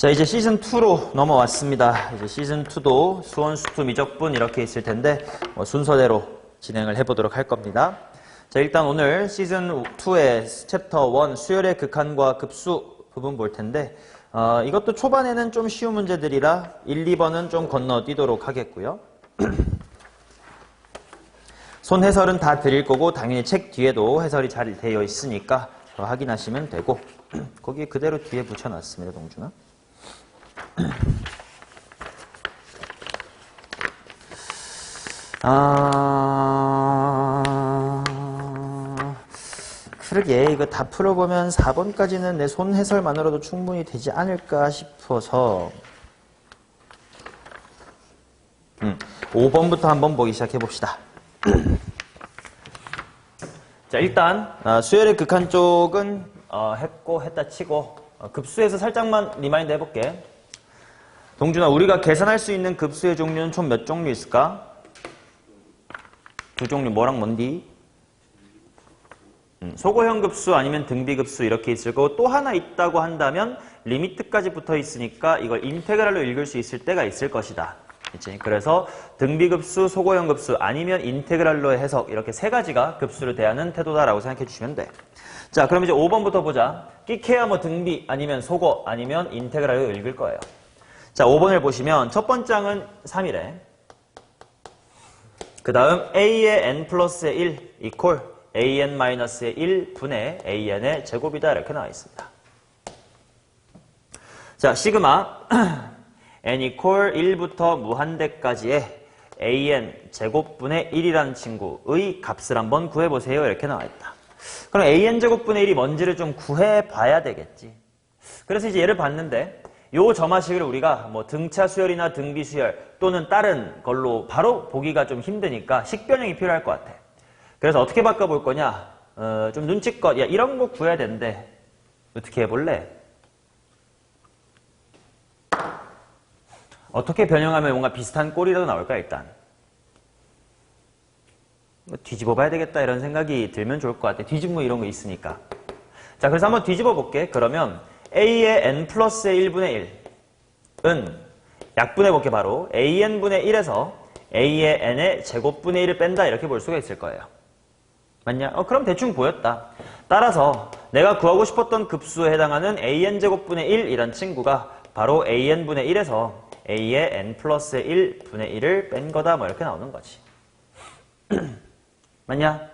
자, 이제 시즌2로 넘어왔습니다. 이제 시즌2도 수원, 수투, 미적분 이렇게 있을 텐데 순서대로 진행을 해보도록 할 겁니다. 자, 일단 오늘 시즌2의 챕터 1 수열의 극한과 급수 부분 볼 텐데 이것도 초반에는 좀 쉬운 문제들이라 1, 2번은 좀 건너뛰도록 하겠고요. 손 해설은 다 드릴 거고 당연히 책 뒤에도 해설이 잘 되어 있으니까 확인하시면 되고 거기에 그대로 뒤에 붙여놨습니다. 동준아. 그러게 이거 다 풀어보면 4번까지는 내 손 해설만으로도 충분히 되지 않을까 싶어서 5번부터 한번 보기 시작해봅시다. 자, 일단 수열의 극한 쪽은 했다 치고 급수에서 살짝만 리마인드 해볼게. 동준아, 우리가 계산할 수 있는 급수의 종류는 총 몇 종류 있을까? 2종류, 뭐랑 뭔디? 소고형 급수 아니면 등비 급수 이렇게 있을 거고, 또 하나 있다고 한다면 리미트까지 붙어 있으니까 이걸 인테그랄로 읽을 수 있을 때가 있을 것이다. 그치? 그래서 등비 급수, 소고형 급수 아니면 인테그랄로의 해석, 이렇게 세 가지가 급수를 대하는 태도다라고 생각해 주시면 돼. 자, 그럼 이제 5번부터 보자. 끼케야 뭐 등비 아니면 소고 아니면 인테그랄로 읽을 거예요. 자, 5번을 보시면 첫 번째 항은 3이래. 그 다음 a의 n 플러스의 1 이퀄 an 마이너스의 1 분의 an의 제곱이다 이렇게 나와 있습니다. 자, 시그마 n 이퀄 1부터 무한대까지의 an 제곱분의 1이라는 친구의 값을 한번 구해보세요 이렇게 나와 있다. 그럼 an 제곱분의 1이 뭔지를 좀 구해봐야 되겠지. 그래서 이제 얘를 봤는데 요 점화식을 우리가 뭐 등차 수열이나 등비 수열 또는 다른 걸로 바로 보기가 좀 힘드니까 식변형이 필요할 것 같아. 그래서 어떻게 바꿔볼 거냐? 좀 눈치껏 야 이런 거 구해야 되는데 어떻게 해볼래? 어떻게 변형하면 뭔가 비슷한 꼴이라도 나올까 일단? 뒤집어 봐야 되겠다 이런 생각이 들면 좋을 것 같아. 뒤집어 이런 거 있으니까. 자, 그래서 한번 뒤집어 볼게. 그러면 a의 n 플러스의 1분의 1은 약분해 볼게 바로 an분의 1에서 a의 n의 제곱분의 1을 뺀다 이렇게 볼 수가 있을 거예요. 맞냐? 그럼 대충 보였다. 따라서 내가 구하고 싶었던 급수에 해당하는 an 제곱분의 1이란 친구가 바로 an분의 1에서 a의 n 플러스의 1분의 1을 뺀 거다 뭐 이렇게 나오는 거지. 맞냐?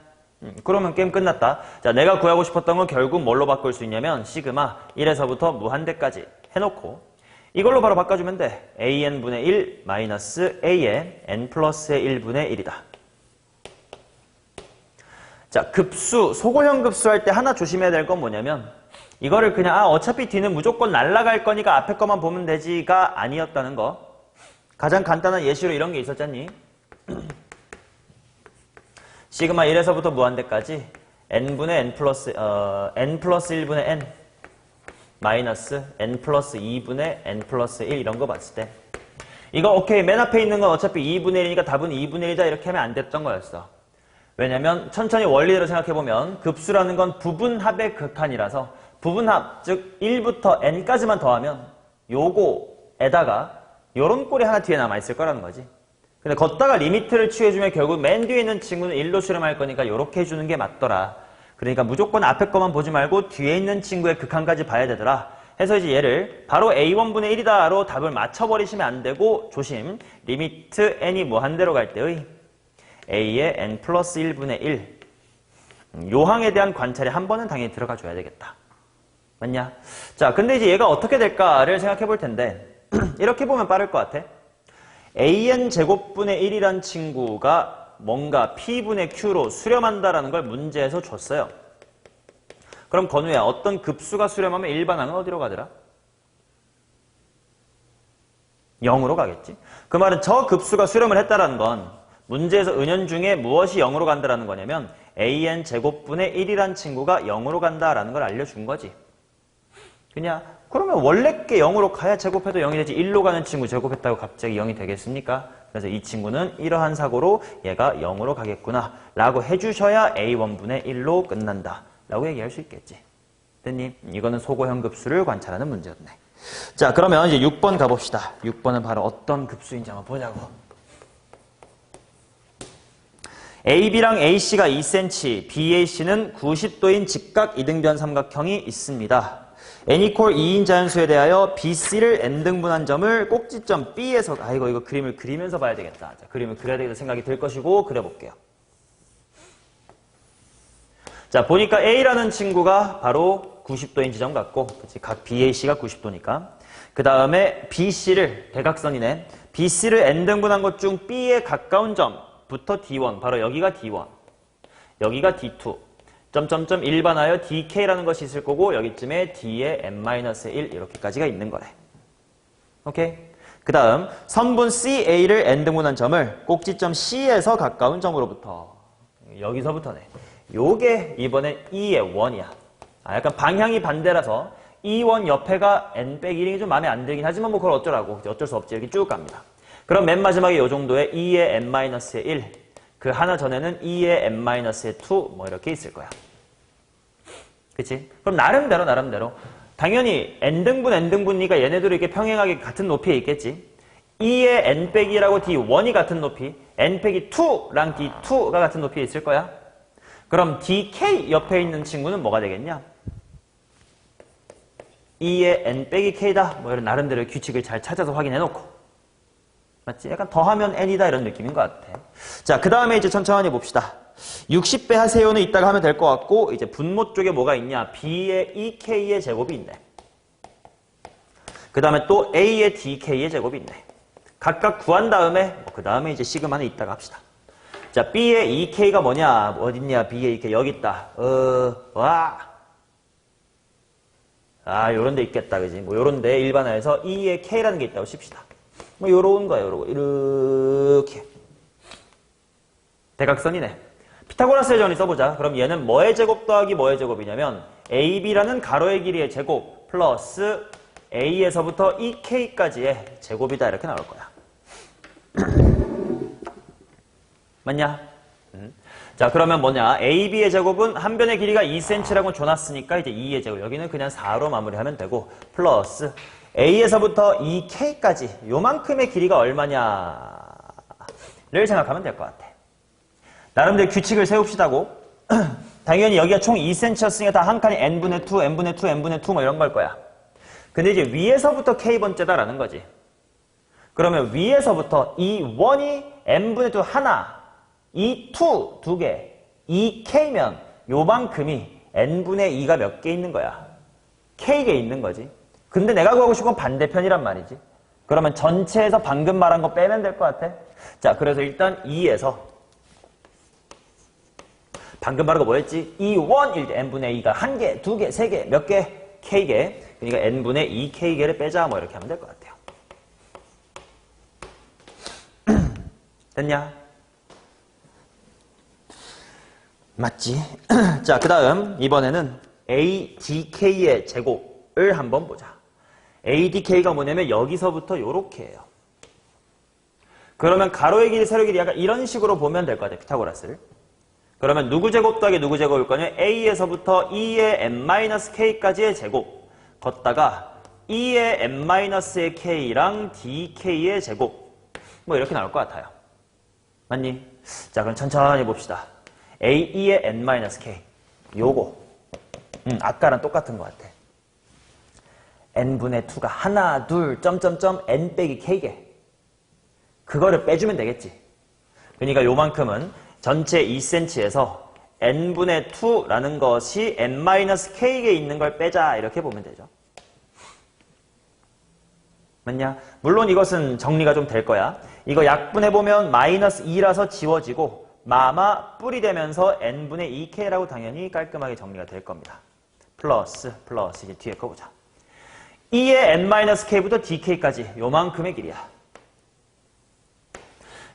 그러면 게임 끝났다. 자, 내가 구하고 싶었던 건 결국 뭘로 바꿀 수 있냐면 시그마 1에서부터 무한대까지 해놓고 이걸로 바로 바꿔주면 돼. an분의 1 마이너스 a의 n 플러스의 1분의 1이다. 자, 급수, 소고형 급수 할 때 하나 조심해야 될 건 뭐냐면 이거를 그냥 어차피 뒤는 무조건 날아갈 거니까 앞에 것만 보면 되지가 아니었다는 거. 가장 간단한 예시로 이런 게 있었잖니? 시그마 1에서부터 무한대까지 n분의 n 플러스 1분의 n 마이너스 n 플러스 2분의 n 플러스 1 이런 거 봤을 때 이거 오케이 맨 앞에 있는 건 어차피 2분의 1이니까 답은 2분의 1이다 이렇게 하면 안 됐던 거였어. 왜냐면 천천히 원리대로 생각해보면 급수라는 건 부분합의 극한이라서 부분합 즉 1부터 n까지만 더하면 요거에다가 요런 꼴이 하나 뒤에 남아있을 거라는 거지. 근데 걷다가 리미트를 취해주면 결국 맨 뒤에 있는 친구는 1로 수렴할 거니까 이렇게 해주는 게 맞더라. 그러니까 무조건 앞에 것만 보지 말고 뒤에 있는 친구의 극한까지 봐야 되더라. 해서 이제 얘를 바로 a1분의 1이다로 답을 맞춰버리시면 안 되고 조심. 리미트 n이 무한대로 갈 때의 a의 n 플러스 1분의 1 요항에 대한 관찰이 한 번은 당연히 들어가 줘야 되겠다. 맞냐? 자, 근데 이제 얘가 어떻게 될까를 생각해 볼 텐데 이렇게 보면 빠를 것 같아. an 제곱분의 1이란 친구가 뭔가 p분의 q로 수렴한다라는 걸 문제에서 줬어요. 그럼 건우야, 어떤 급수가 수렴하면 일반항은 어디로 가더라? 0으로 가겠지. 그 말은 저 급수가 수렴을 했다라는 건 문제에서 은연중에 무엇이 0으로 간다라는 거냐면 an 제곱분의 1이란 친구가 0으로 간다라는 걸 알려준 거지. 그냥 그러면 원래 게 0으로 가야 제곱해도 0이 되지 1로 가는 친구 제곱했다고 갑자기 0이 되겠습니까? 그래서 이 친구는 이러한 사고로 얘가 0으로 가겠구나 라고 해주셔야 a1분의 1로 끝난다 라고 얘기할 수 있겠지. 됐니? 이거는 소고형 급수를 관찰하는 문제였네. 자, 그러면 이제 6번 가봅시다. 6번은 바로 어떤 급수인지 한번 보자고. AB랑 AC가 2cm, BAC는 90도인 직각 이등변 삼각형이 있습니다. n equal 2인 자연수에 대하여 BC를 n등분한 점을 꼭지점 B에서, 이거 그림을 그리면서 봐야 되겠다. 자, 그림을 그려야 되겠다 생각이 들 것이고, 그려볼게요. 자, 보니까 A라는 친구가 바로 90도인 지점 같고, 그치? 각 BAC가 90도니까. 그 다음에 BC를, 대각선이네. BC를 n등분한 것 중 B에 가까운 점부터 D1, 바로 여기가 D1, 여기가 D2. 점점점 일반하여 DK라는 것이 있을 거고 여기쯤에 D에 n-1 이렇게까지가 있는 거래. 오케이? 그 다음 선분 CA를 n등분한 점을 꼭지점 C에서 가까운 점으로부터 여기서부터네. 요게 이번에 E의 1이야. 약간 방향이 반대라서 E1 옆에가 n-1이 좀 마음에 안 들긴 하지만 뭐 그걸 어쩌라고. 어쩔 수 없지. 이렇게 쭉 갑니다. 그럼 맨 마지막에 요 정도에 E의 n-1 그 하나 전에는 E의 n-2 뭐 이렇게 있을 거야. 그치? 그럼 나름대로 당연히 n등분이니까 얘네들이 이렇게 평행하게 같은 높이에 있겠지. E의 n-2라고 D1이 같은 높이, n-2랑 D2가 같은 높이에 있을 거야. 그럼 DK 옆에 있는 친구는 뭐가 되겠냐? E의 n-k다. 뭐 이런 나름대로 규칙을 잘 찾아서 확인해 놓고. 맞지? 약간 더하면 n이다 이런 느낌인 것 같아. 자, 그 다음에 이제 천천히 봅시다. 60배 하세요는 이따가 하면 될 것 같고 이제 분모 쪽에 뭐가 있냐? B의 EK의 제곱이 있네. 그 다음에 또 A의 DK의 제곱이 있네. 각각 구한 다음에 그 다음에 이제 시그마는 이따가 합시다. 자, B의 EK가 뭐냐? 어딨냐? B의 EK 여기 있다. 요런 데 있겠다. 그지? 뭐 요런 데 일반화해서 E의 K라는 게 있다고 칩시다. 뭐 요런 거야. 요런 거. 이렇게. 대각선이네. 피타고라스의 정리 써보자. 그럼 얘는 뭐의 제곱 더하기 뭐의 제곱이냐면 AB라는 가로의 길이의 제곱 플러스 A에서부터 EK까지의 제곱이다. 이렇게 나올 거야. 맞냐? 자, 그러면 뭐냐? AB의 제곱은 한 변의 길이가 2cm라고 줘놨으니까 이제 2의 제곱. 여기는 그냥 4로 마무리하면 되고 플러스 A에서부터 EK까지 요만큼의 길이가 얼마냐를 생각하면 될 것 같아. 나름대로 규칙을 세웁시다고. 당연히 여기가 총 2cm였으니까 다 한 칸이 n분의 2, n분의 2, n분의 2 뭐 이런 걸 거야. 근데 이제 위에서부터 k번째다라는 거지. 그러면 위에서부터 이 1이 n분의 2 하나, 이 2 두 개, 이 k면 요만큼이 n분의 2가 몇 개 있는 거야. k개 있는 거지. 근데 내가 구하고 싶은 건 반대편이란 말이지. 그러면 전체에서 방금 말한 거 빼면 될 것 같아. 자, 그래서 일단 2에서 방금 말한 거 뭐였지? 2,1일 때 n분의 2가 한 개, 두 개, 세 개, 몇 개? k개. 그러니까 n분의 2k개를 빼자. 뭐 이렇게 하면 될 것 같아요. 됐냐? 맞지? 자, 그 다음 이번에는 ADK의 제곱을 한번 보자. ADK가 뭐냐면 여기서부터 요렇게 해요. 그러면 가로의 길이, 세로의 길이 약간 이런 식으로 보면 될 것 같아요. 피타고라스를. 그러면 누구 제곱 더하기 누구 제곱일 거냐? A에서부터 E의 n-k까지의 제곱 걷다가 E의 n-의 k랑 DK의 제곱 뭐 이렇게 나올 것 같아요. 맞니? 자, 그럼 천천히 봅시다. AE의 n-k 요거 아까랑 똑같은 것 같아. n분의 2가 하나, 둘, 점점점 n 빼기 k개. 그거를 빼주면 되겠지. 그러니까 요만큼은 전체 2cm에서 n분의 2라는 것이 n-k에 있는 걸 빼자 이렇게 보면 되죠. 맞냐? 물론 이것은 정리가 좀 될 거야. 이거 약분해보면 마이너스 2라서 지워지고 마마 뿔이 되면서 n분의 2k라고 당연히 깔끔하게 정리가 될 겁니다. 플러스 이제 뒤에 거 보자. 2의 n-k부터 dk까지 요만큼의 길이야.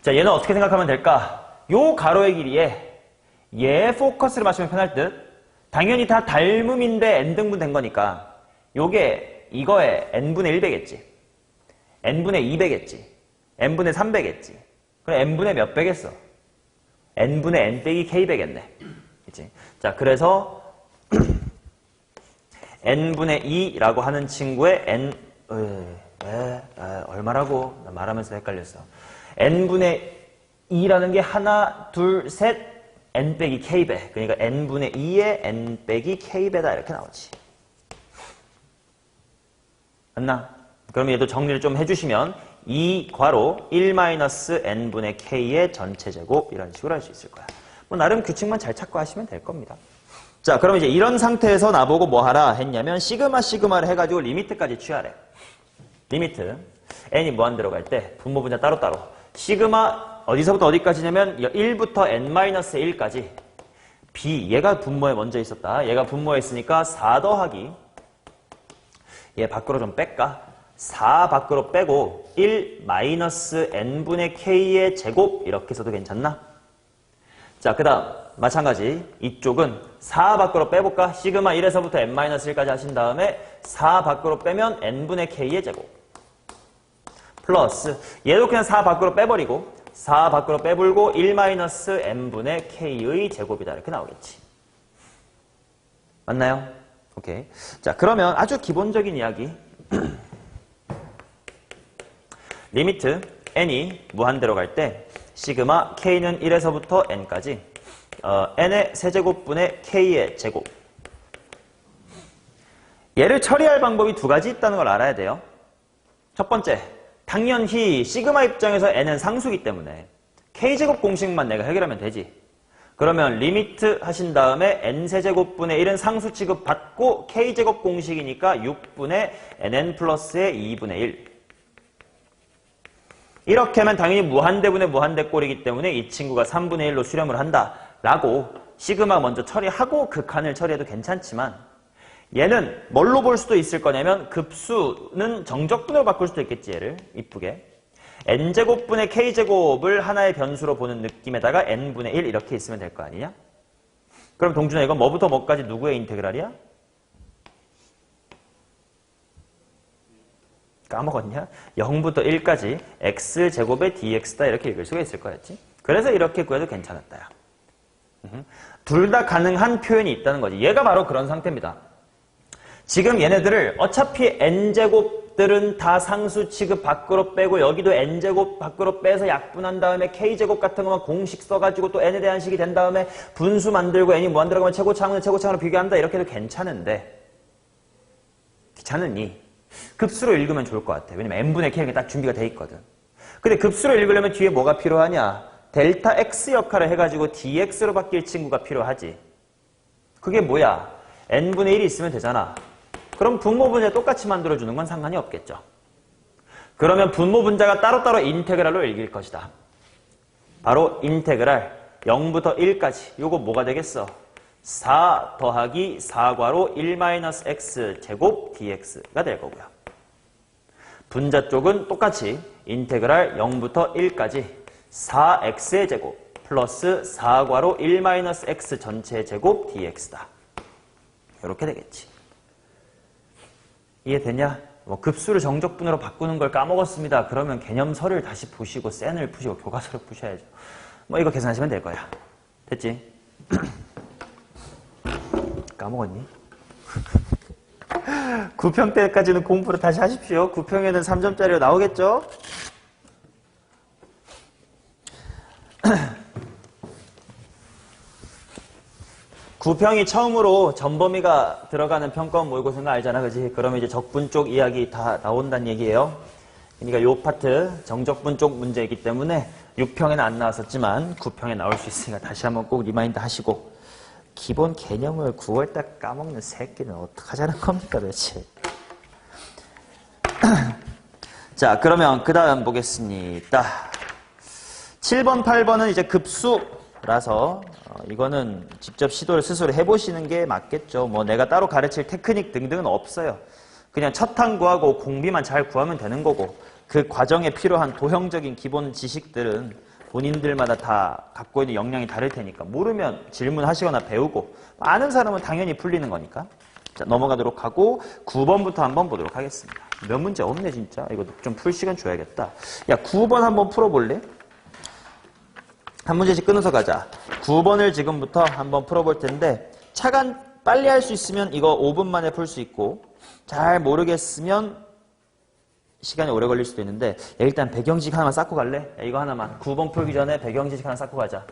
자, 얘는 어떻게 생각하면 될까? 요 가로의 길이에 얘 포커스를 맞추면 편할 듯. 당연히 다 닮음인데 n등분 된 거니까 요게 이거에 n분의 1배겠지. n분의 2배겠지. n분의 3배겠지. 그럼 n분의 몇 배겠어? n분의 n 빼기 k배겠네. 그치? 자, 그래서 n분의 2라고 하는 친구의 얼마라고? 나 말하면서 헷갈렸어. n분의 2라는 게 하나, 둘, 셋, n 빼기 k배. 그러니까 n분의 2에 n 빼기 k배다 이렇게 나오지. 맞나? 그럼 얘도 정리를 좀 해주시면 2 괄호 1-n분의 k의 전체 제곱 이런 식으로 할 수 있을 거야. 뭐 나름 규칙만 잘 찾고 하시면 될 겁니다. 자, 그럼 이제 이런 상태에서 나보고 뭐 하라 했냐면 시그마를 해가지고 리미트까지 취하래. 리미트 n이 무한대로 갈 때 분모 분자 따로따로 시그마 어디서부터 어디까지냐면 1부터 n-1까지 b 얘가 분모에 먼저 있었다. 얘가 분모에 있으니까 4 더하기 얘 밖으로 좀 뺄까? 4 밖으로 빼고 1-n분의 k의 제곱 이렇게 써도 괜찮나? 자, 그 다음 마찬가지 이쪽은 4 밖으로 빼볼까? 시그마 1에서부터 n-1까지 하신 다음에 4 밖으로 빼면 n분의 k의 제곱 플러스 얘도 그냥 4 밖으로 빼버리고 4 밖으로 빼불고 1-n분의 k의 제곱이다 이렇게 나오겠지. 맞나요? 오케이. 자, 그러면 아주 기본적인 이야기 리미트 n이 무한대로 갈 때 시그마 k는 1에서부터 n까지 n의 세제곱분의 k의 제곱 얘를 처리할 방법이 두 가지 있다는 걸 알아야 돼요. 첫 번째, 당연히 시그마 입장에서 n은 상수기 때문에 k제곱 공식만 내가 해결하면 되지. 그러면 리미트 하신 다음에 n세제곱분의 1은 상수 취급받고 k제곱 공식이니까 6분의 nn 플러스의 2분의 1 이렇게 하면 당연히 무한대분의 무한대꼴이기 때문에 이 친구가 3분의 1로 수렴을 한다라고 시그마 먼저 처리하고 극한을 처리해도 괜찮지만 얘는 뭘로 볼 수도 있을 거냐면 급수는 정적분으로 바꿀 수도 있겠지. 얘를 이쁘게 n제곱분의 k제곱을 하나의 변수로 보는 느낌에다가 n분의 1 이렇게 있으면 될 거 아니냐? 그럼 동준아 이건 뭐부터 뭐까지 누구의 인테그랄이야? 까먹었냐? 0부터 1까지 x제곱의 dx다 이렇게 읽을 수가 있을 거였지. 그래서 이렇게 구해도 괜찮았다. 야. 둘 다 가능한 표현이 있다는 거지. 얘가 바로 그런 상태입니다. 지금 얘네들을 어차피 n제곱들은 다 상수 취급 밖으로 빼고 여기도 n제곱 밖으로 빼서 약분한 다음에 k제곱 같은 것만 공식 써가지고 또 n에 대한 식이 된 다음에 분수 만들고 n이 무한대로 가면 최고차항은 최고차항으로 비교한다 이렇게 해도 괜찮은데 귀찮으니 급수로 읽으면 좋을 것 같아. 왜냐면 n분의 k가 딱 준비가 돼 있거든. 근데 급수로 읽으려면 뒤에 뭐가 필요하냐? 델타 x 역할을 해가지고 dx로 바뀔 친구가 필요하지. 그게 뭐야? n분의 1이 있으면 되잖아. 그럼 분모 분자 똑같이 만들어주는 건 상관이 없겠죠. 그러면 분모 분자가 따로따로 인테그랄로 읽을 것이다. 바로 인테그랄 0부터 1까지. 요거 뭐가 되겠어? 4 더하기 4괄호 1-x 제곱 dx가 될 거고요. 분자 쪽은 똑같이 인테그랄 0부터 1까지 4x의 제곱 플러스 4괄호 1-x 전체의 제곱 dx다. 이렇게 되겠지. 이해되냐? 뭐 급수를 정적분으로 바꾸는 걸 까먹었습니다. 그러면 개념서를 다시 보시고 센을 푸시고 교과서를 푸셔야죠. 뭐 이거 계산하시면 될 거야. 됐지? 까먹었니? 9평 때까지는 공부를 다시 하십시오. 9평에는 3점짜리로 나오겠죠? 구평이 처음으로 전범위가 들어가는 평가원 모의고사인 거 알잖아, 그지? 그러면 이제 적분 쪽 이야기 다 나온다는 얘기예요. 그러니까 요 파트 정적분 쪽 문제이기 때문에 6평에는 안 나왔었지만 9평에 나올 수 있으니까 다시 한번 꼭 리마인드 하시고 기본 개념을 9월달 까먹는 새끼는 어떡하자는 겁니까, 도대체? 자, 그러면 그 다음 보겠습니다. 7번, 8번은 이제 급수라서 이거는 직접 시도를 스스로 해보시는 게 맞겠죠. 뭐 내가 따로 가르칠 테크닉 등등은 없어요. 그냥 첫항 구하고 공비만 잘 구하면 되는 거고 그 과정에 필요한 도형적인 기본 지식들은 본인들마다 다 갖고 있는 역량이 다를 테니까 모르면 질문하시거나 배우고 아는 사람은 당연히 풀리는 거니까. 자, 넘어가도록 하고 9번부터 한번 보도록 하겠습니다. 몇 문제 없네 진짜. 이거 좀 풀 시간 줘야겠다. 야, 9번 한번 풀어볼래? 한 문제씩 끊어서 가자. 9번을 지금부터 한번 풀어볼 텐데 차간 빨리 할 수 있으면 이거 5분 만에 풀 수 있고 잘 모르겠으면 시간이 오래 걸릴 수도 있는데 일단 배경지식 하나만 쌓고 갈래? 이거 하나만. 9번 풀기 전에 배경지식 하나 쌓고 가자.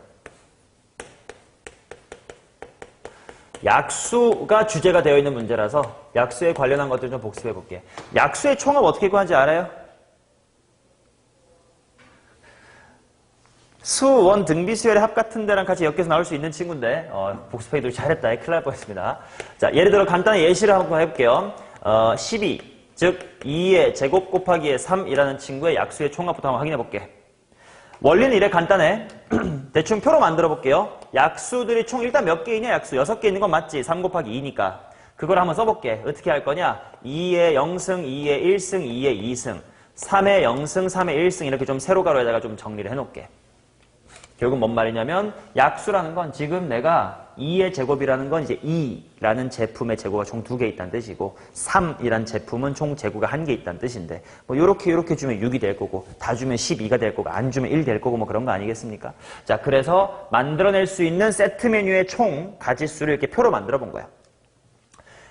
약수가 주제가 되어 있는 문제라서 약수에 관련한 것들 좀 복습해 볼게. 약수의 총합 어떻게 구하는지 알아요? 수1 등비수열의 합 같은 데랑 같이 엮여서 나올 수 있는 친구인데 복습하기도 잘했다. 큰일 날 뻔했습니다. 자, 예를 들어 간단히 예시를 한번 해볼게요. 12, 즉 2의 제곱 곱하기의 3이라는 친구의 약수의 총합부터 한번 확인해 볼게. 원리는 이래 간단해. 대충 표로 만들어 볼게요. 약수들이 총 일단 몇 개 있냐? 약수 6개 있는 건 맞지? 3 곱하기 2니까. 그걸 한번 써볼게. 어떻게 할 거냐? 2의 0승, 2의 1승, 2의 2승, 3의 0승, 3의 1승 이렇게 좀 세로 가로에다가 좀 정리를 해놓을게. 결국 뭔 말이냐면 약수라는 건 지금 내가 2의 제곱이라는 건 이제 2라는 제품의 제곱가 총 2개 있다는 뜻이고 3이라는 제품은 총 제곱가 1개 있다는 뜻인데 뭐 요렇게 주면 6이 될 거고 다 주면 12가 될 거고 안 주면 1 될 거고 뭐 그런 거 아니겠습니까? 자, 그래서 만들어낼 수 있는 세트 메뉴의 총 가지수를 이렇게 표로 만들어 본 거야.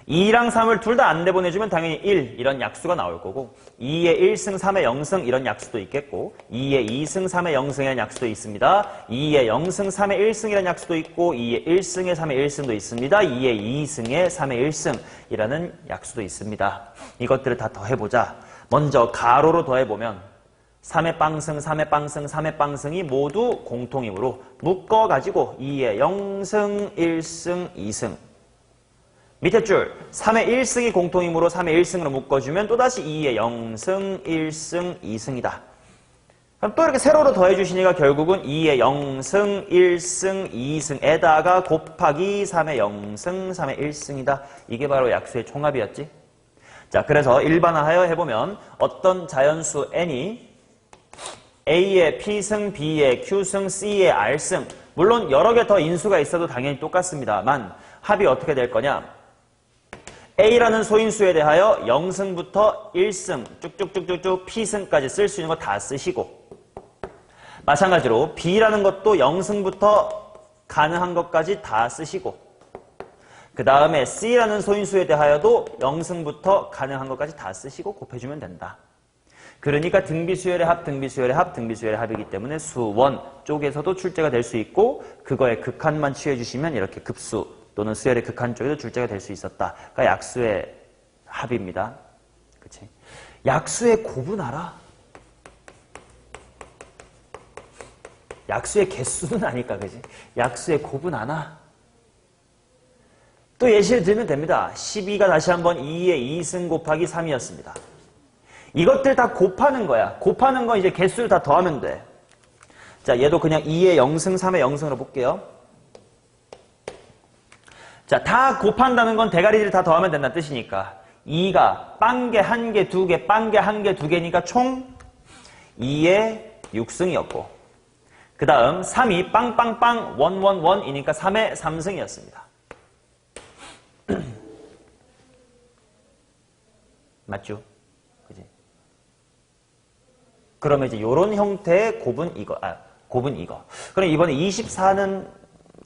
2랑 3을 둘 다 안 내보내주면 당연히 1 이런 약수가 나올 거고 2의 1승, 3의 0승 이런 약수도 있겠고 2의 2승, 3의 0승이라는 약수도 있습니다. 2의 0승, 3의 1승이라는 약수도 있고 2의 1승에 3의 1승도 있습니다. 2의 2승에 3의 1승이라는 약수도 있습니다. 이것들을 다 더해보자. 먼저 가로로 더해보면 3의 빵승, 3의 빵승, 3의 빵승이 모두 공통이므로 묶어가지고 2의 0승, 1승, 2승 밑에 줄 3의 1승이 공통이므로 3의 1승으로 묶어주면 또다시 2의 0승, 1승, 2승이다. 그럼 또 이렇게 세로로 더해주시니까 결국은 2의 0승, 1승, 2승에다가 곱하기 3의 0승, 3의 1승이다. 이게 바로 약수의 총합이었지. 자, 그래서 일반화하여 해보면 어떤 자연수 n이 A의 P승, B의 Q승, C의 R승 물론 여러 개 더 인수가 있어도 당연히 똑같습니다만 합이 어떻게 될 거냐? A라는 소인수에 대하여 0승부터 1승 쭉쭉쭉쭉쭉 P승까지 쓸 수 있는 거 다 쓰시고 마찬가지로 B라는 것도 0승부터 가능한 것까지 다 쓰시고 그 다음에 C라는 소인수에 대하여도 0승부터 가능한 것까지 다 쓰시고 곱해주면 된다. 그러니까 등비수열의 합, 등비수열의 합, 등비수열의 합이기 때문에 수1 쪽에서도 출제가 될 수 있고 그거의 극한만 취해주시면 이렇게 급수 또는 수열의 극한 쪽에도 출제가 될 수 있었다. 그러니까 약수의 합입니다. 그치? 약수의 곱은 알아? 약수의 개수는 아닐까, 그지? 약수의 곱은 아나? 또 예시를 들면 됩니다. 12가 다시 한번 2의 2승 곱하기 3이었습니다. 이것들 다 곱하는 거야. 곱하는 건 이제 개수를 다 더하면 돼. 자, 얘도 그냥 2의 0승, 3의 0승으로 볼게요. 자, 다 곱한다는 건 대가리를 다 더하면 된다는 뜻이니까 2가 빵개 1개, 2개, 빵개 1개, 2개니까 총 2의 6승이었고 그 다음 3이 빵빵빵 111이니까 3의 3승이었습니다. 맞죠? 그지? 그러면 이제 요런 형태의 곱은 이거, 곱은 이거. 그럼 이번에 24는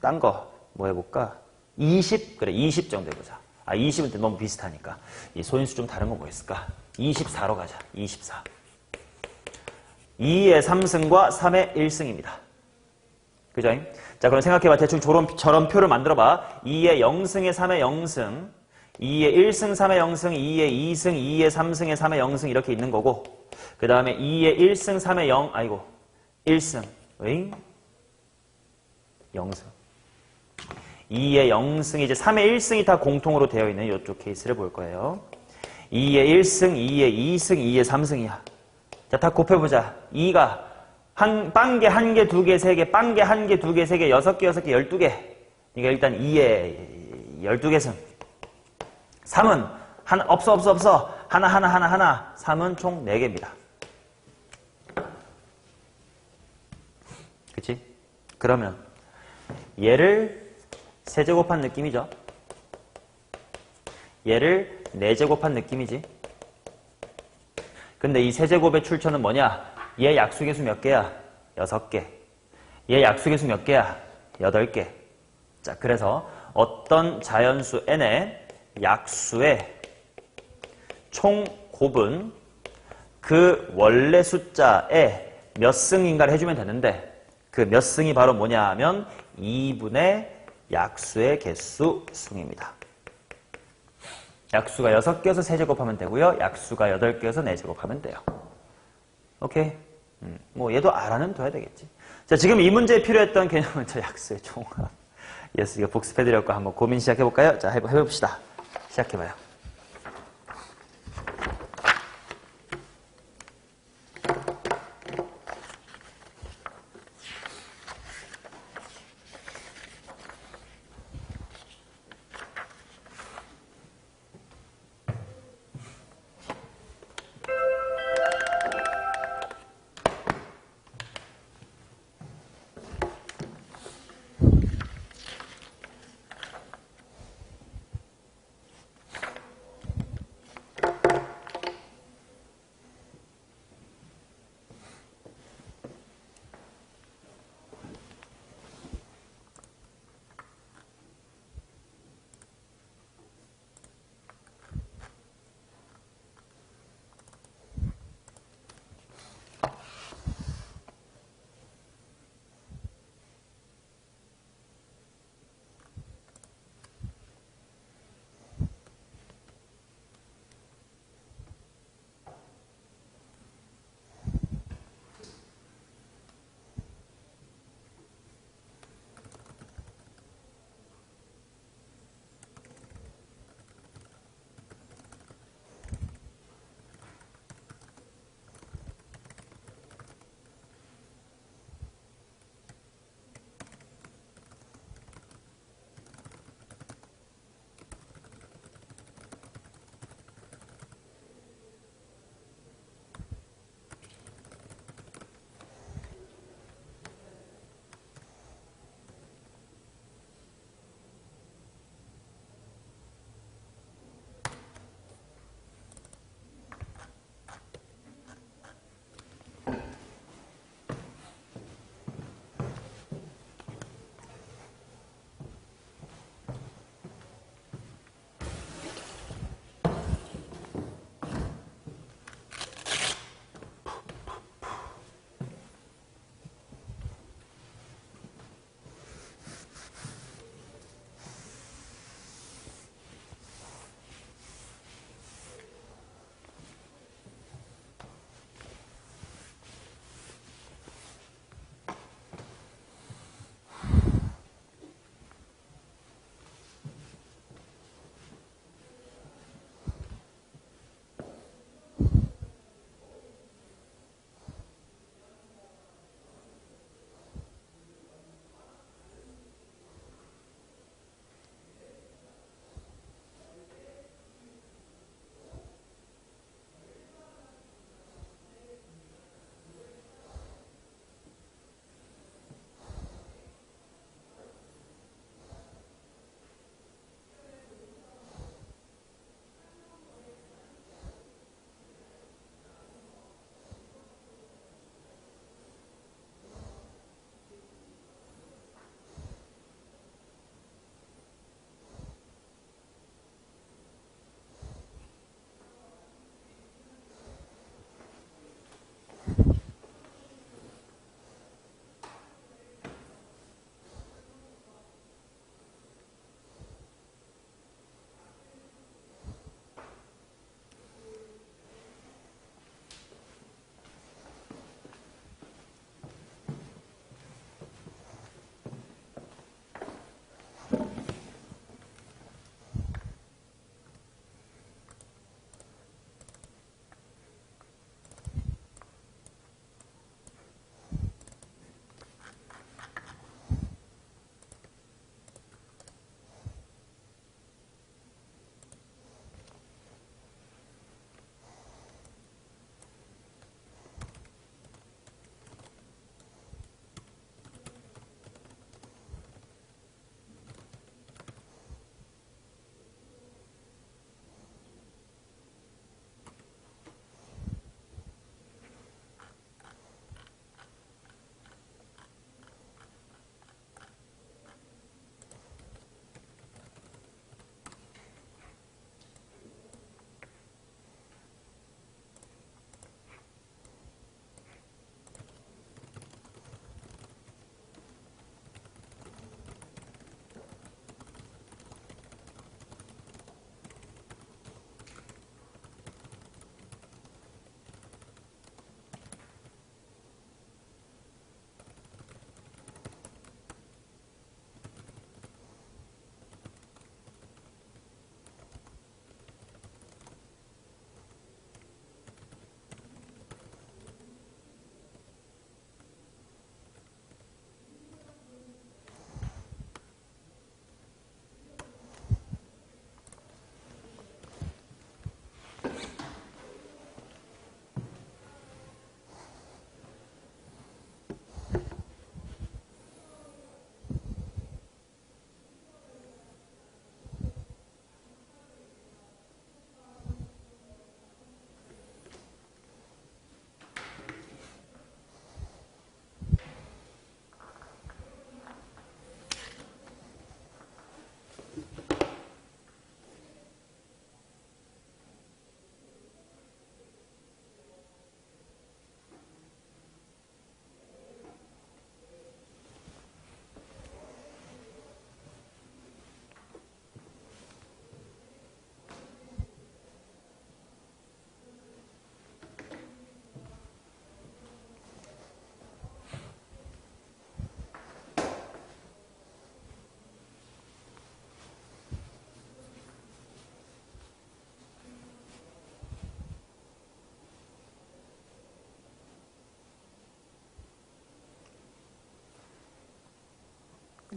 딴 거 뭐 해볼까? 20? 그래, 20 정도 해보자. 20은 너무 비슷하니까. 이 소인수 좀 다른 거 뭐 있을까? 24로 가자. 24. 2의 3승과 3의 1승입니다. 그죠? 자, 그럼 생각해봐. 대충 저런 표를 만들어봐. 2의 0승에 3의 0승, 2의 1승, 3의 0승, 2의 2승, 2의 3승에 3의 0승 이렇게 있는 거고 그 다음에 2의 1승, 3의 0, 1승. 응? 0승. 2의 0승이 이제 3의 1승이 다 공통으로 되어 있는 이쪽 케이스를 볼 거예요. 2의 1승, 2의 2승, 2의 3승이야. 자, 다 곱해보자. 2가 빵개 1개, 2개, 3개, 빵개 1개, 2개, 3개, 6개, 6개, 12개. 그러니까 일단 2의 12개 승. 3은 없어. 하나. 3은 총 4개입니다. 그치? 그러면 얘를 세제곱한 느낌이죠. 얘를 4제곱한 느낌이지. 근데 이 세제곱의 출처는 뭐냐? 얘 약수계수 몇 개야? 6개. 얘 약수계수 몇 개야? 8개. 자, 그래서 어떤 자연수 n의 약수의 총 곱은 그 원래 숫자에 몇 승인가를 해주면 되는데 그 몇 승이 바로 뭐냐 하면 2분의 약수의 개수 승입니다. 약수가 6개여서 3제곱하면 되고요. 약수가 8개여서 4제곱하면 돼요. 오케이? 뭐 얘도 알아는 둬야 되겠지. 자, 지금 이 문제에 필요했던 개념은 저 약수의 종합. 예스, 이거 복습해드렸고 한번 고민 시작해볼까요? 자, 해봅시다. 시작해봐요.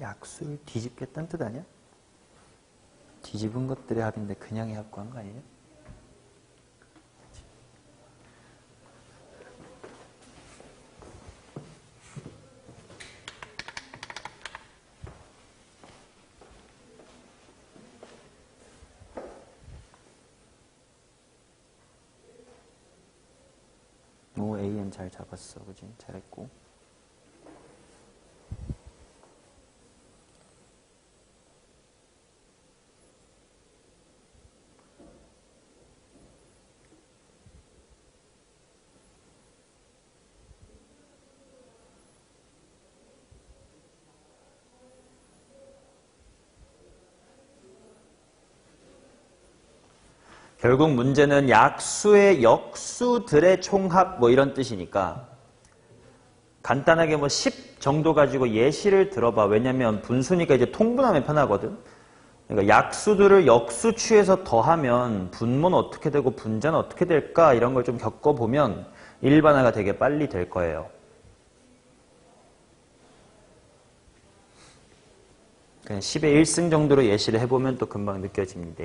약수를 뒤집겠다는 뜻 아니야? 뒤집은 것들의 합인데 그냥의 합 구한 거 아니냐? 오, AM 잘 잡았어. 그지? 잘했고. 결국 문제는 약수의 역수들의 총합 뭐 이런 뜻이니까 간단하게 뭐 10 정도 가지고 예시를 들어봐. 왜냐면 분수니까 이제 통분하면 편하거든. 그러니까 약수들을 역수 취해서 더하면 분모는 어떻게 되고 분자는 어떻게 될까 이런 걸 좀 겪어보면 일반화가 되게 빨리 될 거예요. 그냥 10의 1승 정도로 예시를 해보면 또 금방 느껴집니다.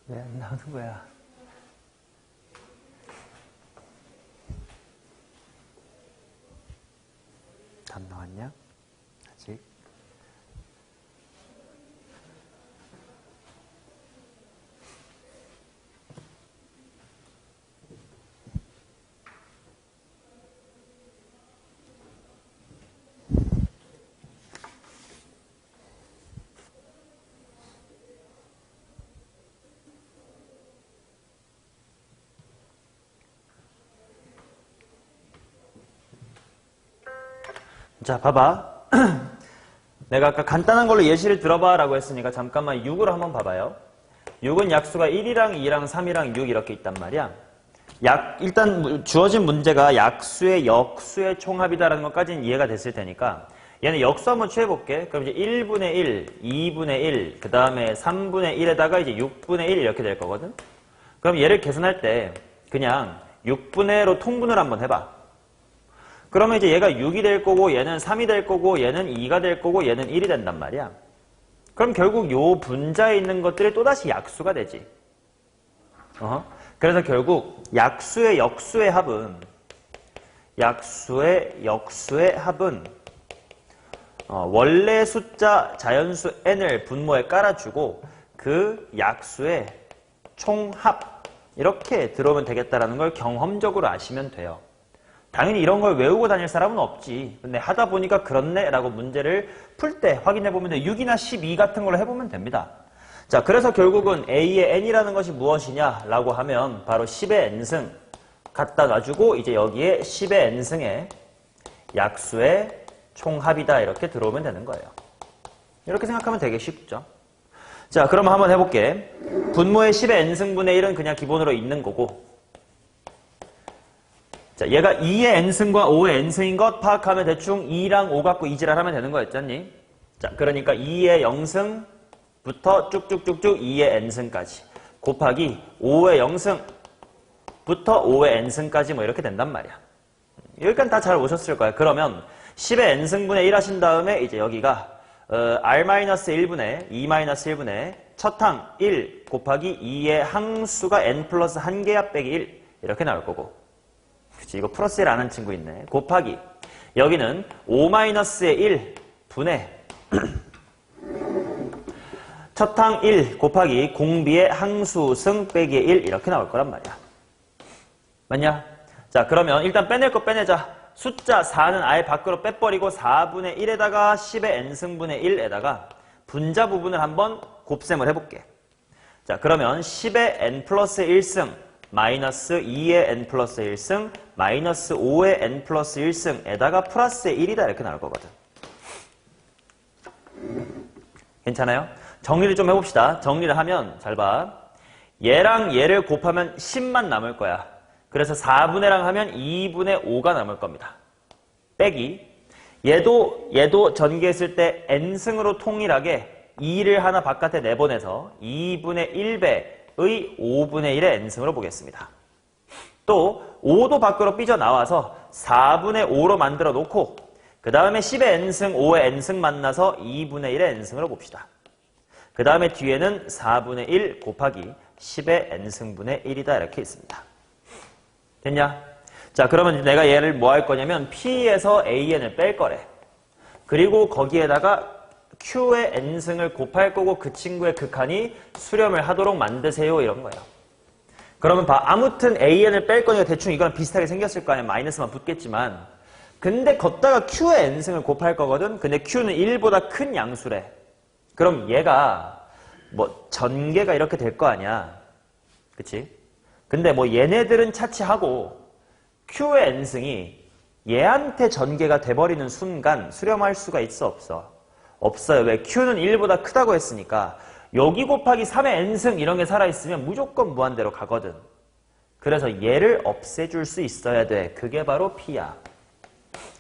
왜 안 나오는 거야? 안 나왔냐? 아직? 자, 봐봐. 내가 아까 간단한 걸로 예시를 들어봐 라고 했으니까 잠깐만 6으로 한번 봐봐요. 6은 약수가 1이랑 2랑 3이랑 6 이렇게 있단 말이야. 일단 주어진 문제가 약수의 역수의 총합이다라는 것까지는 이해가 됐을 테니까 얘는 역수 한번 취해볼게. 그럼 이제 1분의 1, 2분의 1, 그 다음에 3분의 1에다가 이제 6분의 1 이렇게 될 거거든. 그럼 얘를 계산할 때 그냥 6분의 1로 통분을 한번 해봐. 그러면 이제 얘가 6이 될 거고 얘는 3이 될 거고 얘는 2가 될 거고 얘는 1이 된단 말이야. 그럼 결국 요 분자에 있는 것들이 또다시 약수가 되지. 그래서 결국 약수의 역수의 합은 원래 숫자 자연수 n을 분모에 깔아주고 그 약수의 총합 이렇게 들어오면 되겠다라는 걸 경험적으로 아시면 돼요. 당연히 이런 걸 외우고 다닐 사람은 없지. 근데 하다 보니까 그렇네 라고 문제를 풀 때 확인해 보면 돼. 6이나 12 같은 걸로 해보면 됩니다. 자, 그래서 결국은 A의 n이라는 것이 무엇이냐 라고 하면 바로 10의 n승 갖다 놔주고 이제 여기에 10의 n승의 약수의 총합이다 이렇게 들어오면 되는 거예요. 이렇게 생각하면 되게 쉽죠. 자, 그럼 한번 해볼게. 분모의 10의 n승분의 1은 그냥 기본으로 있는 거고 자, 얘가 2의 n승과 5의 n승인 것 파악하면 대충 2랑 5 갖고 이지랄하면 되는 거였잖니? 자, 그러니까 2의 0승부터 쭉쭉쭉쭉 2의 n승까지 곱하기 5의 0승부터 5의 n승까지 뭐 이렇게 된단 말이야. 여기까지 다 잘 오셨을 거야. 그러면 10의 n승분의 1 하신 다음에 이제 여기가 r-1분의 2-1분의 첫항 1 곱하기 2의 항수가 n 플러스 1개야 빼기 1 이렇게 나올 거고 그치, 이거 플러스 1 안 한 친구 있네. 곱하기 여기는 5-의 1 분의 첫항 1 곱하기 공비의 항수승 빼기 1 이렇게 나올 거란 말이야. 맞냐? 자, 그러면 일단 빼낼 거 빼내자. 숫자 4는 아예 밖으로 빼버리고 4분의 1에다가 10의 n승분의 1에다가 분자 부분을 한번 곱셈을 해볼게. 자, 그러면 10의 n 플러스 1승 마이너스 2의 n 플러스 1승 마이너스 5의 n 플러스 1승에다가 플러스의 1이다 이렇게 나올 거거든. 괜찮아요? 정리를 좀 해봅시다. 정리를 하면 잘 봐. 얘랑 얘를 곱하면 10만 남을 거야. 그래서 4분의랑 하면 2분의 5가 남을 겁니다. 빼기 얘도 전개했을 때 n승으로 통일하게 2를 하나 바깥에 내보내서 2분의 1배의 5분의 1의 n승으로 보겠습니다. 또 5도 밖으로 삐져나와서 4분의 5로 만들어 놓고 그 다음에 10의 n승, 5의 n승 만나서 2분의 1의 n승으로 봅시다. 그 다음에 뒤에는 4분의 1 곱하기 10의 n승분의 1이다 이렇게 있습니다. 됐냐? 자, 그러면 내가 얘를 뭐 할 거냐면 P에서 AN을 뺄 거래. 그리고 거기에다가 Q의 n승을 곱할 거고 그 친구의 극한이 수렴을 하도록 만드세요 이런 거예요. 그러면 아무튼 AN을 뺄 거니까 대충 이거랑 비슷하게 생겼을 거 아니야. 마이너스만 붙겠지만 근데 걷다가 Q의 n승을 곱할 거거든. 근데 Q는 1보다 큰 양수래. 그럼 얘가 뭐 전개가 이렇게 될 거 아니야. 그치? 근데 뭐 얘네들은 차치하고 Q의 n승이 얘한테 전개가 돼버리는 순간 수렴할 수가 있어 없어? 없어요. 왜? Q는 1보다 크다고 했으니까 여기 곱하기 3의 n승 이런 게 살아있으면 무조건 무한대로 가거든. 그래서 얘를 없애줄 수 있어야 돼. 그게 바로 P야.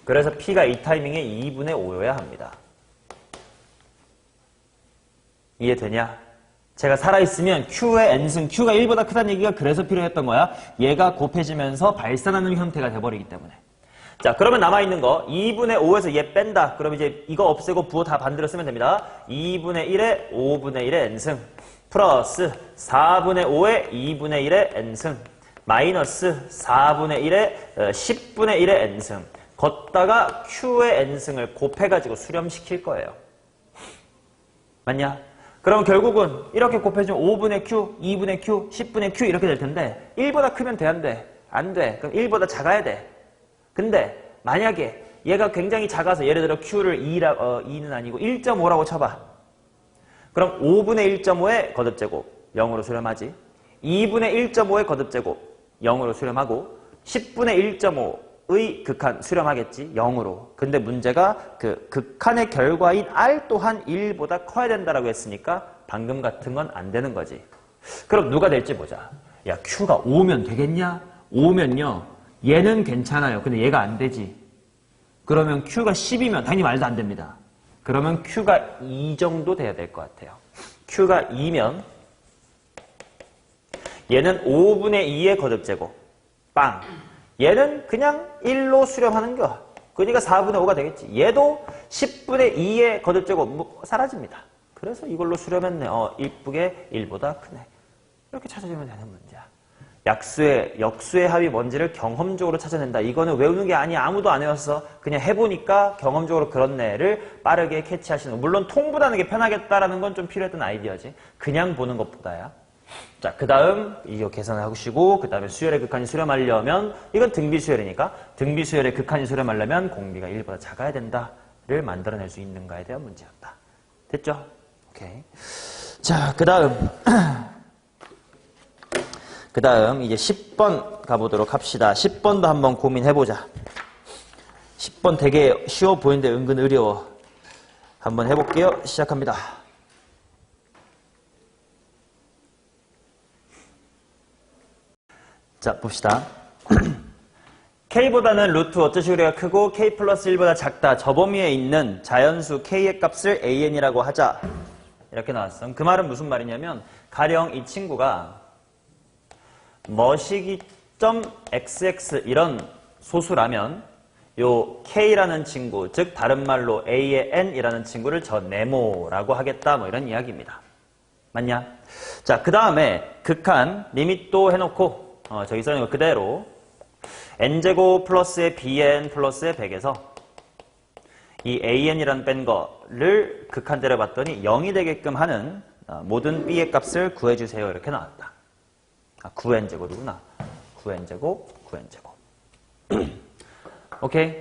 그래서 P가 이 타이밍에 2분의 5여야 합니다. 이해되냐? 제가 살아있으면 Q의 n승, Q가 1보다 크다는 얘기가 그래서 필요했던 거야. 얘가 곱해지면서 발산하는 형태가 돼버리기 때문에. 자, 그러면 남아있는 거 2분의 5에서 얘 뺀다. 그럼 이제 이거 없애고 부호 다 반대로 쓰면 됩니다. 2분의 1에 5분의 1의 n승 플러스 4분의 5의 2분의 1의 n승 마이너스 4분의 1의 10분의 1의 n승 걷다가 q의 n승을 곱해가지고 수렴시킬 거예요. 맞냐? 그럼 결국은 이렇게 곱해주면 5분의 q, 2분의 q, 10분의 q 이렇게 될 텐데 1보다 크면 돼, 안 돼? 안 돼. 그럼 1보다 작아야 돼. 근데 만약에 얘가 굉장히 작아서 예를 들어 q를 2는 아니고 1.5라고 쳐봐. 그럼 5분의 1.5의 거듭제곱 0으로 수렴하지. 2분의 1.5의 거듭제곱 0으로 수렴하고 10분의 1.5의 극한 수렴하겠지. 0으로. 근데 문제가 그 극한의 결과인 r 또한 1보다 커야 된다라고 했으니까 방금 같은 건 안 되는 거지. 그럼 누가 될지 보자. 야, q가 5면 되겠냐? 5면요. 얘는 괜찮아요. 근데 얘가 안 되지. 그러면 q가 10이면 당연히 말도 안 됩니다. 그러면 q가 2 정도 돼야 될 것 같아요. q가 2면 얘는 5분의 2의 거듭제곱 빵. 얘는 그냥 1로 수렴하는 거. 그러니까 4분의 5가 되겠지. 얘도 10분의 2의 거듭제곱 사라집니다. 그래서 이걸로 수렴했네. 이쁘게 1보다 크네. 이렇게 찾아주면 되는 문제야. 역수의 합이 뭔지를 경험적으로 찾아낸다. 이거는 외우는 게 아니야. 아무도 안 외웠어. 그냥 해보니까 경험적으로 그렇네를 빠르게 캐치하시는 거. 물론 통보다는 게 편하겠다라는 건 좀 필요했던 아이디어지. 그냥 보는 것보다야. 자, 그 다음 이거 계산하시고 그 다음에 수열의 극한이 수렴하려면 이건 등비수열이니까 등비수열의 극한이 수렴하려면 공비가 1보다 작아야 된다를 만들어낼 수 있는가에 대한 문제였다. 됐죠? 오케이. 자, 그 다음 이제 10번 가보도록 합시다. 10번도 한번 고민해보자. 10번 되게 쉬워 보이는데 은근 어려워. 한번 해볼게요. 시작합니다. 자, 봅시다. k보다는 루트 어쩌시구리가 크고 k 플러스 1보다 작다. 저 범위에 있는 자연수 k의 값을 an이라고 하자. 이렇게 나왔어. 그 말은 무슨 말이냐면 가령 이 친구가 머시기.xx 이런 소수라면 요 k라는 친구, 즉 다른 말로 a의 n이라는 친구를 저 네모라고 하겠다. 뭐 이런 이야기입니다. 맞냐? 자, 그 다음에 극한 리밋도 해놓고 저기 써있는 거 그대로 n제곱 플러스의 bn 플러스의 100에서 이 an이라는 뺀 거를 극한 때려봤더니 0이 되게끔 하는 모든 b의 값을 구해주세요. 이렇게 나왔다. 9n제곱이구나. 9n제곱, 9n제곱. 오케이?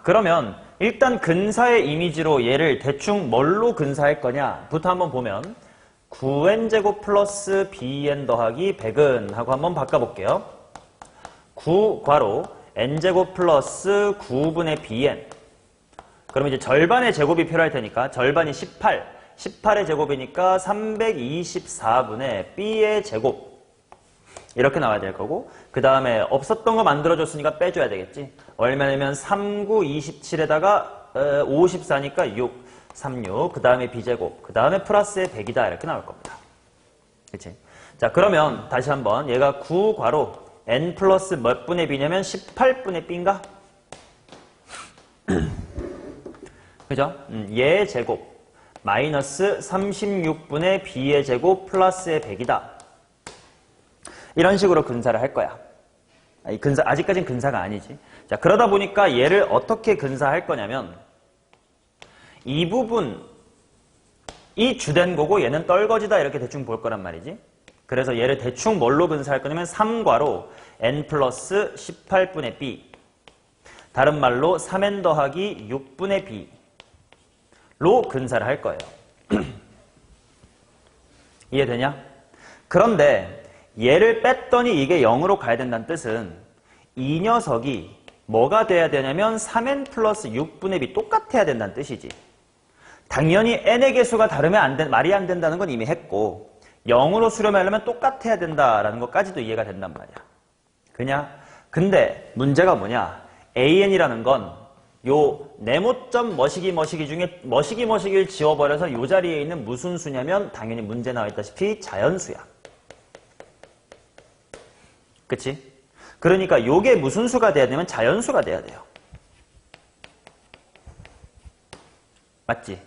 그러면 일단 근사의 이미지로 얘를 대충 뭘로 근사할 거냐부터 한번 보면 9n제곱 플러스 bn 더하기 100은 하고 한번 바꿔볼게요. 9 괄호 n제곱 플러스 9분의 bn. 그럼 이제 절반의 제곱이 필요할 테니까 절반이 18. 18의 제곱이니까 324분의 b의 제곱. 이렇게 나와야 될 거고 그 다음에 없었던 거 만들어줬으니까 빼줘야 되겠지. 얼마냐면 39, 27에다가 54니까 6, 36, 그 다음에 b제곱, 그 다음에 플러스의 100이다 이렇게 나올 겁니다. 그치? 자, 그러면 다시 한번 얘가 9 괄호 n 플러스 몇 분의 b냐면 18분의 b인가? 그죠? 얘의 제곱 마이너스 36분의 b의 제곱 플러스의 100이다. 이런 식으로 근사를 할 거야. 아직까지는 근사가 아니지. 자, 그러다 보니까 얘를 어떻게 근사할 거냐면 이 부분이 주된 거고 얘는 떨거지다 이렇게 대충 볼 거란 말이지. 그래서 얘를 대충 뭘로 근사할 거냐면 3괄호 n 플러스 18분의 b 다른 말로 3n 더하기 6분의 b로 근사를 할 거예요. 이해되냐? 그런데 얘를 뺐더니 이게 0으로 가야 된다는 뜻은 이 녀석이 뭐가 돼야 되냐면 3n 플러스 6분의 b 똑같아야 된다는 뜻이지. 당연히 n의 개수가 다르면 말이 안 된다는 건 이미 했고 0으로 수렴하려면 똑같아야 된다라는 것까지도 이해가 된단 말이야. 그냥 근데 문제가 뭐냐? an이라는 건 요 네모점 머시기 중에 머시기를 지워버려서 요 자리에 있는 무슨 수냐면 당연히 문제 나와있다시피 자연수야. 그치? 그러니까 요게 무슨 수가 돼야 되면 자연수가 돼야 돼요. 맞지?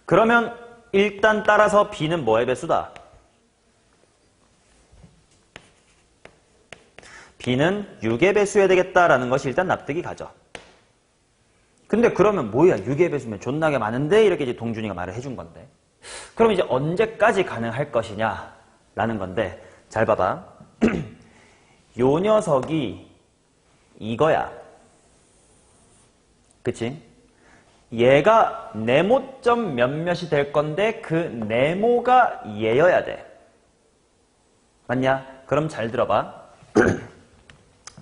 그러면 일단 따라서 b는 뭐의 배수다? b는 6의 배수여야 되겠다라는 것이 일단 납득이 가죠. 근데 그러면 뭐야? 6의 배수면 존나게 많은데? 이렇게 이제 동준이가 말을 해준 건데. 그럼 이제 언제까지 가능할 것이냐라는 건데, 잘 봐봐. 요 녀석이 이거야. 그치? 얘가 네모점 몇몇이 될 건데 그 네모가 얘여야 돼. 맞냐? 그럼 잘 들어봐.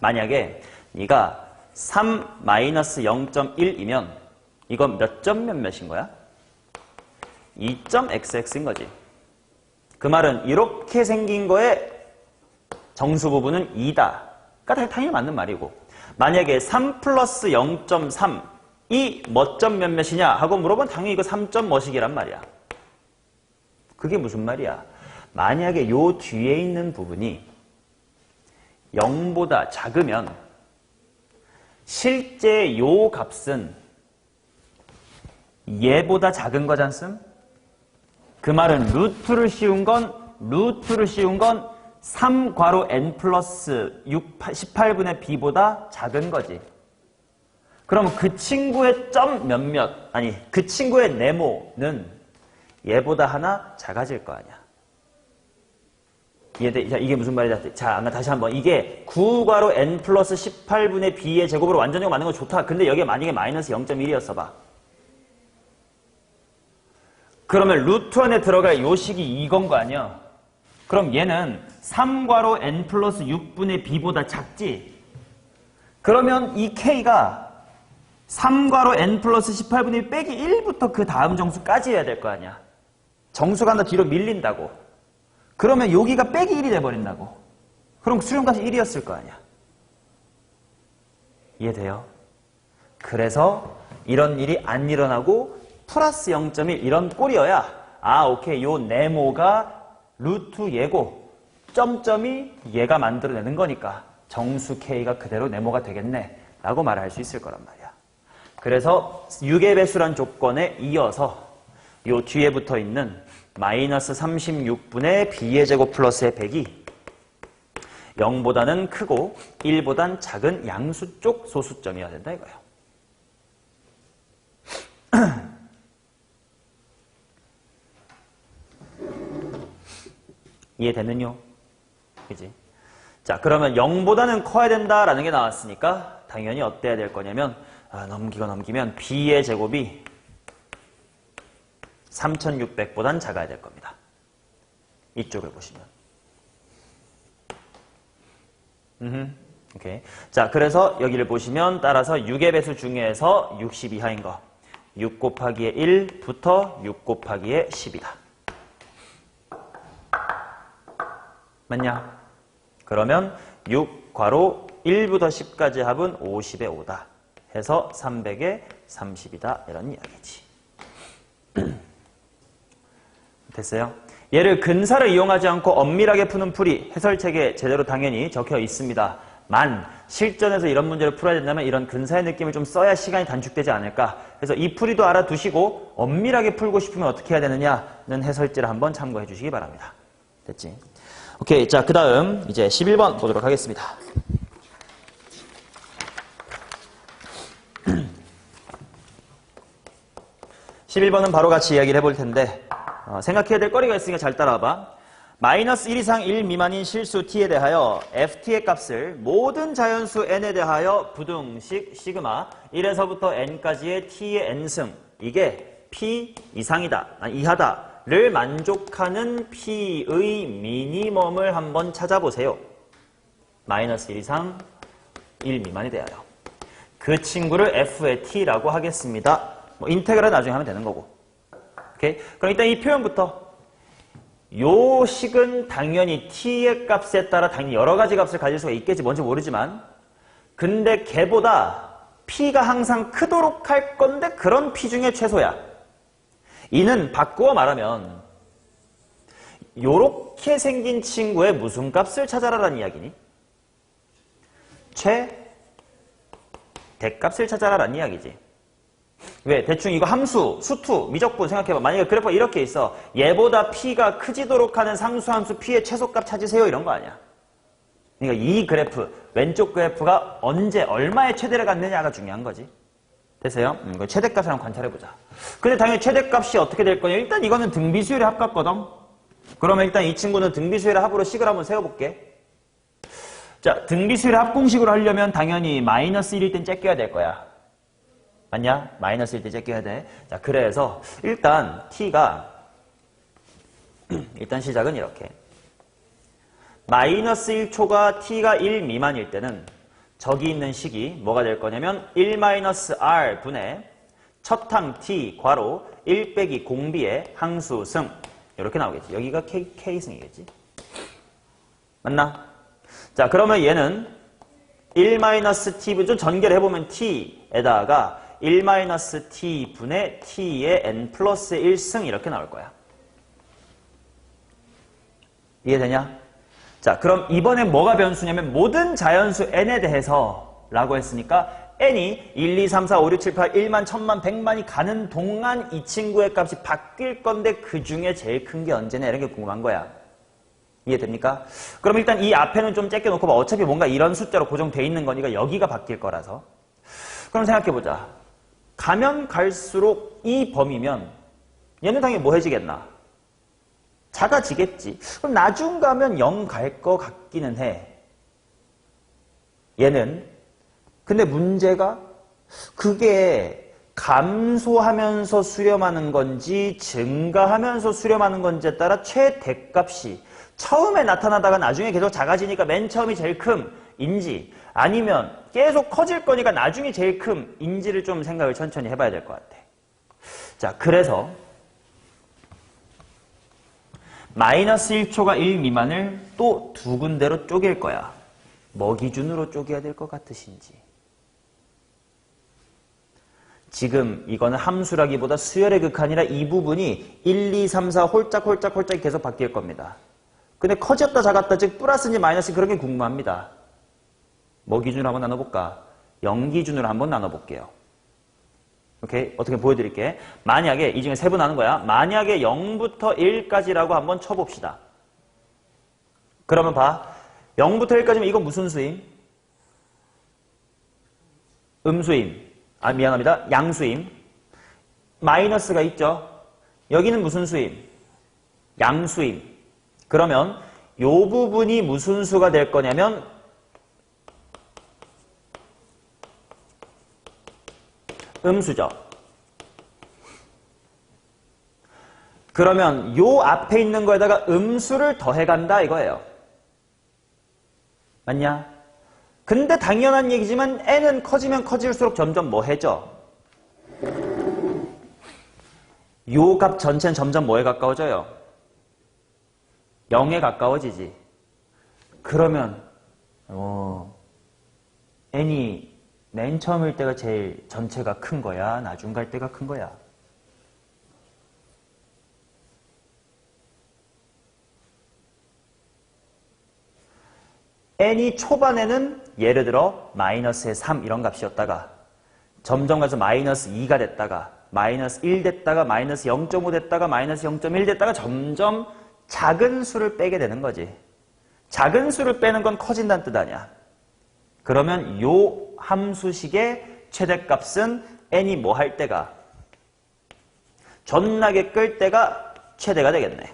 만약에 네가 3-0.1이면 이건 몇 점 몇몇인 거야? 2.xx인 거지. 그 말은 이렇게 생긴 거에 정수 부분은 2다. 그러니까 당연히 맞는 말이고. 만약에 3 플러스 0.3이 몇 점 몇몇이냐 하고 물어보면 당연히 이거 3점 몇이란 말이야. 그게 무슨 말이야? 만약에 요 뒤에 있는 부분이 0보다 작으면 실제 요 값은 얘보다 작은 거잖음? 그 말은 루트를 씌운 건 3 괄호 n 플러스 18분의 b보다 작은 거지. 그럼 그 친구의 점 몇몇, 아니 그 친구의 네모는 얘보다 하나 작아질 거 아니야. 이해돼? 자, 이게 무슨 말이냐? 자, 다시 한번. 이게 9 괄호 n 플러스 18분의 b의 제곱으로 완전형 맞는 건 좋다. 근데 여기에 만약에 마이너스 0.1이었어 봐. 그러면 루트 안에 들어갈 요 식이 이건 거 아니야? 그럼 얘는 3 괄호 n 플러스 6분의 b보다 작지? 그러면 이 k가 3 괄호 n 플러스 18분의 빼기 1부터 그 다음 정수까지 해야 될 거 아니야? 정수가 하나 뒤로 밀린다고. 그러면 여기가 빼기 1이 돼버린다고. 그럼 수렴값이 1이었을 거 아니야? 이해돼요? 그래서 이런 일이 안 일어나고 플러스 0.1 이런 꼴이어야 아 오케이 요 네모가 루트 얘고 점점이 얘가 만들어내는 거니까 정수 K가 그대로 네모가 되겠네 라고 말을 할 수 있을 거란 말이야. 그래서 6의 배수란 조건에 이어서 요 뒤에 붙어 있는 마이너스 36분의 B의 제곱 플러스의 100이 0보다는 크고 1보단 작은 양수 쪽 소수점이어야 된다 이거예요. 이해되는요? 그지? 자, 그러면 0보다는 커야 된다라는 게 나왔으니까 당연히 어때야 될 거냐면 넘기면 B의 제곱이 3600보단 작아야 될 겁니다. 이쪽을 보시면. 오케이. 자, 그래서 여기를 보시면 따라서 6의 배수 중에서 60 이하인 거 6 곱하기의 1부터 6 곱하기의 10이다. 맞냐? 그러면 6 괄호 1부터 10까지 합은 50의 5다. 해서 300의 30이다. 이런 이야기지. 됐어요? 얘를 근사를 이용하지 않고 엄밀하게 푸는 풀이 해설책에 제대로 당연히 적혀 있습니다. 만 실전에서 이런 문제를 풀어야 된다면 이런 근사의 느낌을 좀 써야 시간이 단축되지 않을까. 그래서 이 풀이도 알아두시고 엄밀하게 풀고 싶으면 어떻게 해야 되느냐는 해설지를 한번 참고해 주시기 바랍니다. 됐지? 오케이. 자, 그 다음 이제 11번 보도록 하겠습니다. 11번은 바로 같이 이야기를 해볼 텐데 생각해야 될 거리가 있으니까 잘 따라와봐. 마이너스 1 이상 1 미만인 실수 t에 대하여 ft의 값을 모든 자연수 n에 대하여 부등식 시그마 1에서부터 n까지의 t의 n승 이게 p 이상이다, 이하다를 만족하는 p의 미니멈을 한번 찾아보세요. 마이너스 1 이상 1 미만에 대하여. 그 친구를 f의 t라고 하겠습니다. 뭐 인테그랄 나중에 하면 되는 거고. 오케이? 그럼 일단 이 표현부터 요 식은 당연히 t의 값에 따라 당연히 여러 가지 값을 가질 수가 있겠지. 뭔지 모르지만 근데 걔보다 p가 항상 크도록 할 건데 그런 p 중에 최소야. 이는 바꾸어 말하면 요렇게 생긴 친구의 무슨 값을 찾아라라는 이야기니? 대값을 찾아라라는 이야기지. 왜? 대충 이거 함수, 수투, 미적분 생각해봐. 만약에 그래프가 이렇게 있어. 얘보다 p가 크지도록 하는 상수함수 p의 최소값 찾으세요. 이런 거 아니야. 그러니까 이 그래프, 왼쪽 그래프가 언제 얼마의 최대를 갖느냐가 중요한 거지. 됐어요? 이거 최대값을 한번 관찰해보자. 근데 당연히 최대값이 어떻게 될 거냐. 일단 이거는 등비수열의 합 같거든. 그러면 일단 이 친구는 등비수열의 합으로 식을 한번 세워볼게. 자, 등비수열의 합 공식으로 하려면 당연히 마이너스 1일 땐 째껴야 될 거야. 맞냐? 마이너스 1일 때 째껴야 돼. 자, 그래서 일단 t가 일단 시작은 이렇게. 마이너스 1초가 t가 1 미만일 때는 저기 있는 식이 뭐가 될 거냐면 1-r 분의 첫 항 t 괄호 1 빼기 공비의 항수승 이렇게 나오겠지. 여기가 k승이겠지. 맞나? 자, 그러면 얘는 1-t 좀 전개를 해보면 t에다가 1-t 분의 t의 n 플러스 1승 이렇게 나올 거야. 이해되냐? 자, 그럼 이번에 뭐가 변수냐면 모든 자연수 n에 대해서 라고 했으니까 n이 1, 2, 3, 4, 5, 6, 7, 8, 1만, 1000만, 100만이 가는 동안 이 친구의 값이 바뀔 건데 그 중에 제일 큰 게 언제냐 이런 게 궁금한 거야. 이해됩니까? 그럼 일단 이 앞에는 좀 째껴놓고 봐. 어차피 뭔가 이런 숫자로 고정돼 있는 거니까 여기가 바뀔 거라서. 그럼 생각해보자. 가면 갈수록 이 범위면 얘는 당연히 뭐 해지겠나? 작아지겠지. 그럼 나중 가면 0 갈 거 같기는 해. 얘는. 근데 문제가 그게 감소하면서 수렴하는 건지 증가하면서 수렴하는 건지에 따라 최대값이 처음에 나타나다가 나중에 계속 작아지니까 맨 처음이 제일 큼인지 아니면 계속 커질 거니까 나중에 제일 큼인지를 좀 생각을 천천히 해봐야 될 것 같아. 자, 그래서 마이너스 1초가 1 미만을 또 두 군데로 쪼갤 거야. 뭐 기준으로 쪼개야 될 것 같으신지. 지금 이거는 함수라기보다 수열의 극한이라 이 부분이 1, 2, 3, 4 홀짝홀짝 계속 바뀔 겁니다. 근데 커졌다 작았다 즉 플러스인지 마이너스 그런 게 궁금합니다. 뭐 기준으로 한번 나눠볼까? 0 기준으로 한번 나눠볼게요. 오케이? 어떻게 보여드릴게. 만약에 이 중에 세분 하는 거야. 만약에 0부터 1까지라고 한번 쳐봅시다. 그러면 봐. 0부터 1까지면 이건 무슨 수임? 음수임. 아, 미안합니다. 양수임. 마이너스가 있죠? 여기는 무슨 수임? 양수임. 그러면 요 부분이 무슨 수가 될 거냐면 음수죠. 그러면 요 앞에 있는 거에다가 음수를 더해간다 이거예요. 맞냐? 근데 당연한 얘기지만 n은 커지면 커질수록 점점 뭐해져? 요 값 전체는 점점 뭐에 가까워져요? 0에 가까워지지. 그러면 n이 맨 처음일 때가 제일 전체가 큰 거야? 나중 갈 때가 큰 거야? n이 초반에는 예를 들어 마이너스의 3 이런 값이었다가 점점 가서 마이너스 2가 됐다가 마이너스 1 됐다가 마이너스 0.5 됐다가 마이너스 0.1 됐다가 점점 작은 수를 빼게 되는 거지. 작은 수를 빼는 건 커진다는 뜻 아니야. 그러면 요 함수식의 최대값은 n이 뭐 할 때가 존나게 끌 때가 최대가 되겠네.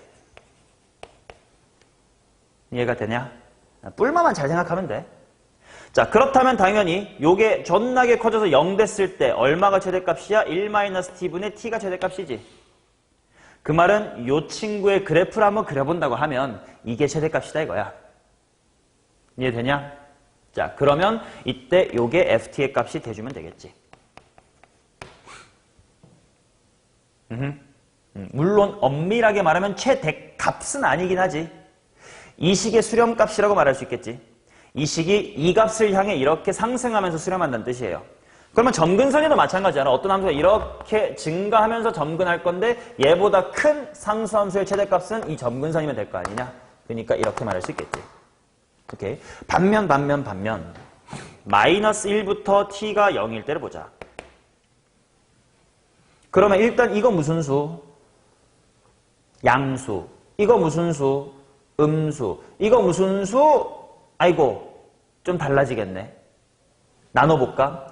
이해가 되냐? 뿔마만 잘 생각하면 돼. 자, 그렇다면 당연히 요게 존나게 커져서 0 됐을 때 얼마가 최대값이야? 1-t분의 t가 최대값이지. 그 말은 요 친구의 그래프를 한번 그려본다고 하면 이게 최대값이다 이거야. 이해되냐? 자, 그러면 이때 요게 ft의 값이 돼주면 되겠지. 물론 엄밀하게 말하면 최대값은 아니긴 하지. 이 식의 수렴값이라고 말할 수 있겠지. 이 식이 이 값을 향해 이렇게 상승하면서 수렴한다는 뜻이에요. 그러면 점근선이도 마찬가지잖아. 어떤 함수가 이렇게 증가하면서 점근할 건데 얘보다 큰 상수함수의 최대값은 이 점근선이면 될 거 아니냐. 그러니까 이렇게 말할 수 있겠지. 오케이. 반면 마이너스 1부터 t가 0일 때를 보자. 그러면 일단 이거 무슨 수? 양수. 이거 무슨 수? 음수. 이거 무슨 수? 아이고, 좀 달라지겠네. 나눠볼까?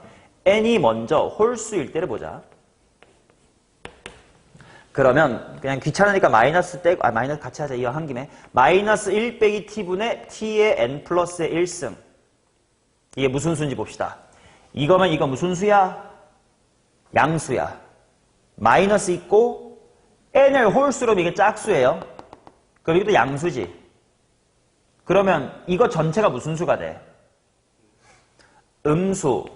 n이 먼저 홀수일 때를 보자. 그러면 그냥 귀찮으니까 마이너스 떼고, 마이너스 같이 하자. 이거 한 김에. 마이너스 1 빼기 t분의 t의 n 플러스의 1승. 이게 무슨 수인지 봅시다. 이거면 이거 무슨 수야? 양수야. 마이너스 있고 n을 홀수로 이게 짝수예요. 그럼 이것도 양수지. 그러면 이거 전체가 무슨 수가 돼? 음수가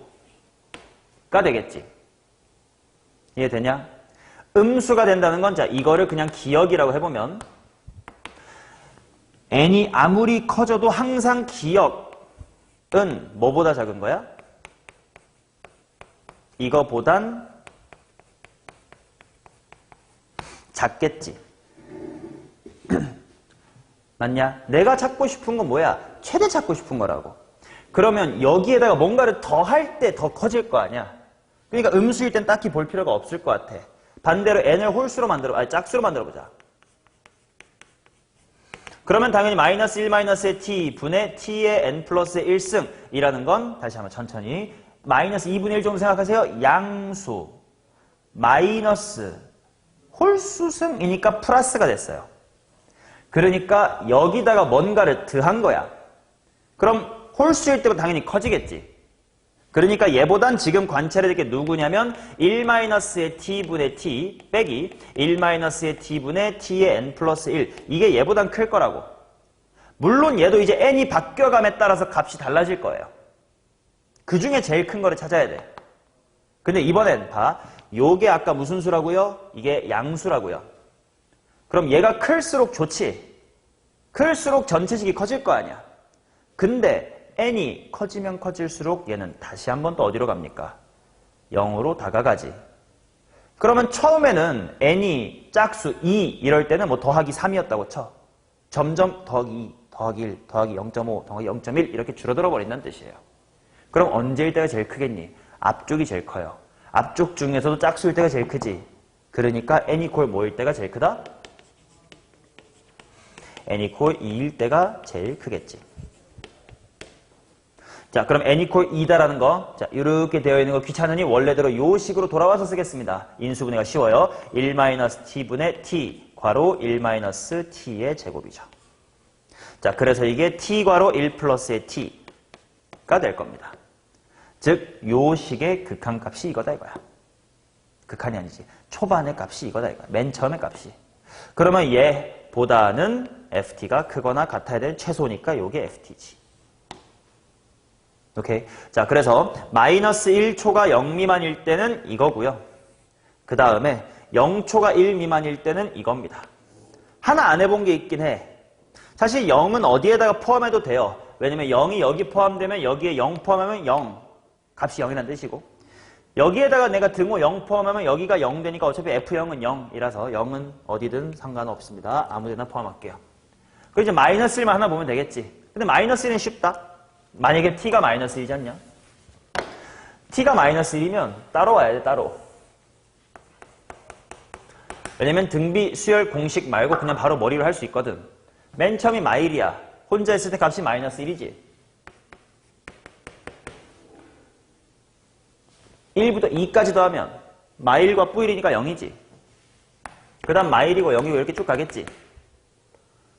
되겠지. 이해되냐? 음수가 된다는 건 자, 이거를 그냥 기억이라고 해보면 n이 아무리 커져도 항상 기억은 뭐보다 작은 거야? 이거보단 작겠지. 맞냐? 내가 찾고 싶은 건 뭐야? 최대 찾고 싶은 거라고. 그러면 여기에다가 뭔가를 더 할 때 더 커질 거 아니야? 그러니까 음수일 땐 딱히 볼 필요가 없을 것 같아. 반대로 n을 홀수로 짝수로 만들어보자. 그러면 당연히 마이너스 1 마이너스의 t 분의 t의 n 플러스의 1승이라는 건 다시 한번 천천히 마이너스 2분의 1 정도 생각하세요. 양수 마이너스 홀수승이니까 플러스가 됐어요. 그러니까 여기다가 뭔가를 더한 거야. 그럼 홀수일 때보다 당연히 커지겠지. 그러니까 얘보단 지금 관찰해야 될 게 누구냐면 1-의 t분의 t 빼기 1-의 t분의 t의 n 플러스 1. 이게 얘보단 클 거라고. 물론 얘도 이제 n이 바뀌어감에 따라서 값이 달라질 거예요. 그 중에 제일 큰 거를 찾아야 돼. 근데 이번엔 봐. 요게 아까 무슨 수라고요? 이게 양수라고요. 그럼 얘가 클수록 좋지. 클수록 전체식이 커질 거 아니야. 근데 n이 커지면 커질수록 얘는 다시 한 번 또 어디로 갑니까? 0으로 다가가지. 그러면 처음에는 n이 짝수 2 이럴 때는 뭐 더하기 3이었다고 쳐. 점점 더하기 2, 더하기 1, 더하기 0.5, 더하기 0.1 이렇게 줄어들어 버린다는 뜻이에요. 그럼 언제일 때가 제일 크겠니? 앞쪽이 제일 커요. 앞쪽 중에서도 짝수일 때가 제일 크지. 그러니까 n 이퀄 뭐일 때가 제일 크다? n 이퀄 2일 때가 제일 크겠지. 자, 그럼 n 이퀄 2다라는 거, 자, 이렇게 되어 있는 거 귀찮으니 원래대로 요 식으로 돌아와서 쓰겠습니다. 인수분해가 쉬워요. 1-t분의 t, 괄호 1-t의 제곱이죠. 자, 그래서 이게 t 괄호 1 플러스의 t가 될 겁니다. 즉, 요 식의 극한값이 이거다 이거야. 극한이 아니지. 초반의 값이 이거다 이거야. 맨 처음의 값이. 그러면 얘보다는 ft가 크거나 같아야 될 최소니까 요게 ft지. 오케이. 자, 그래서 마이너스 1초가 0 미만일 때는 이거고요. 그 다음에 0초가 1 미만일 때는 이겁니다. 하나 안 해본 게 있긴 해. 사실 0은 어디에다가 포함해도 돼요. 왜냐면 0이 여기 포함되면 여기에 0 포함하면 0. 값이 0이라는 뜻이고. 여기에다가 내가 등호 0 포함하면 여기가 0 되니까 어차피 F0은 0이라서 0은 어디든 상관없습니다. 아무데나 포함할게요. 그리고 이제 마이너스 1만 하나 보면 되겠지. 근데 마이너스 1은 쉽다. 만약에 t가 마이너스 1이지 않냐? t가 마이너스 1이면 따로 와야 돼, 따로. 왜냐면 등비 수열 공식 말고 그냥 바로 머리로 할 수 있거든. 맨 처음이 마일이야. 혼자 있을 때 값이 마이너스 1이지. 1부터 2까지 더하면 마일과 뿌일이니까 0이지. 그 다음 마일이고 0이고 이렇게 쭉 가겠지.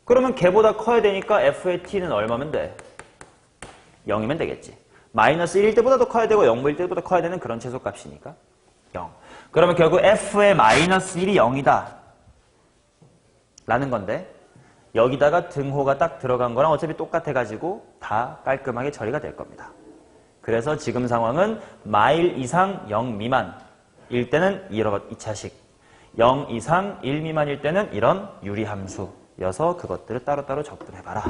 그러면 걔보다 커야 되니까 f의 t는 얼마면 돼? 0이면 되겠지. 마이너스 1일 때보다도 커야 되고 0일 때보다 커야 되는 그런 최소값이니까 0. 그러면 결국 f의 마이너스 1이 0이다 라는 건데 여기다가 등호가 딱 들어간 거랑 어차피 똑같아가지고 다 깔끔하게 처리가 될 겁니다. 그래서 지금 상황은 마일 이상 0 미만일 때는 이런 2차식 0 이상 1 미만일 때는 이런 유리함수여서 그것들을 따로따로 접근해봐라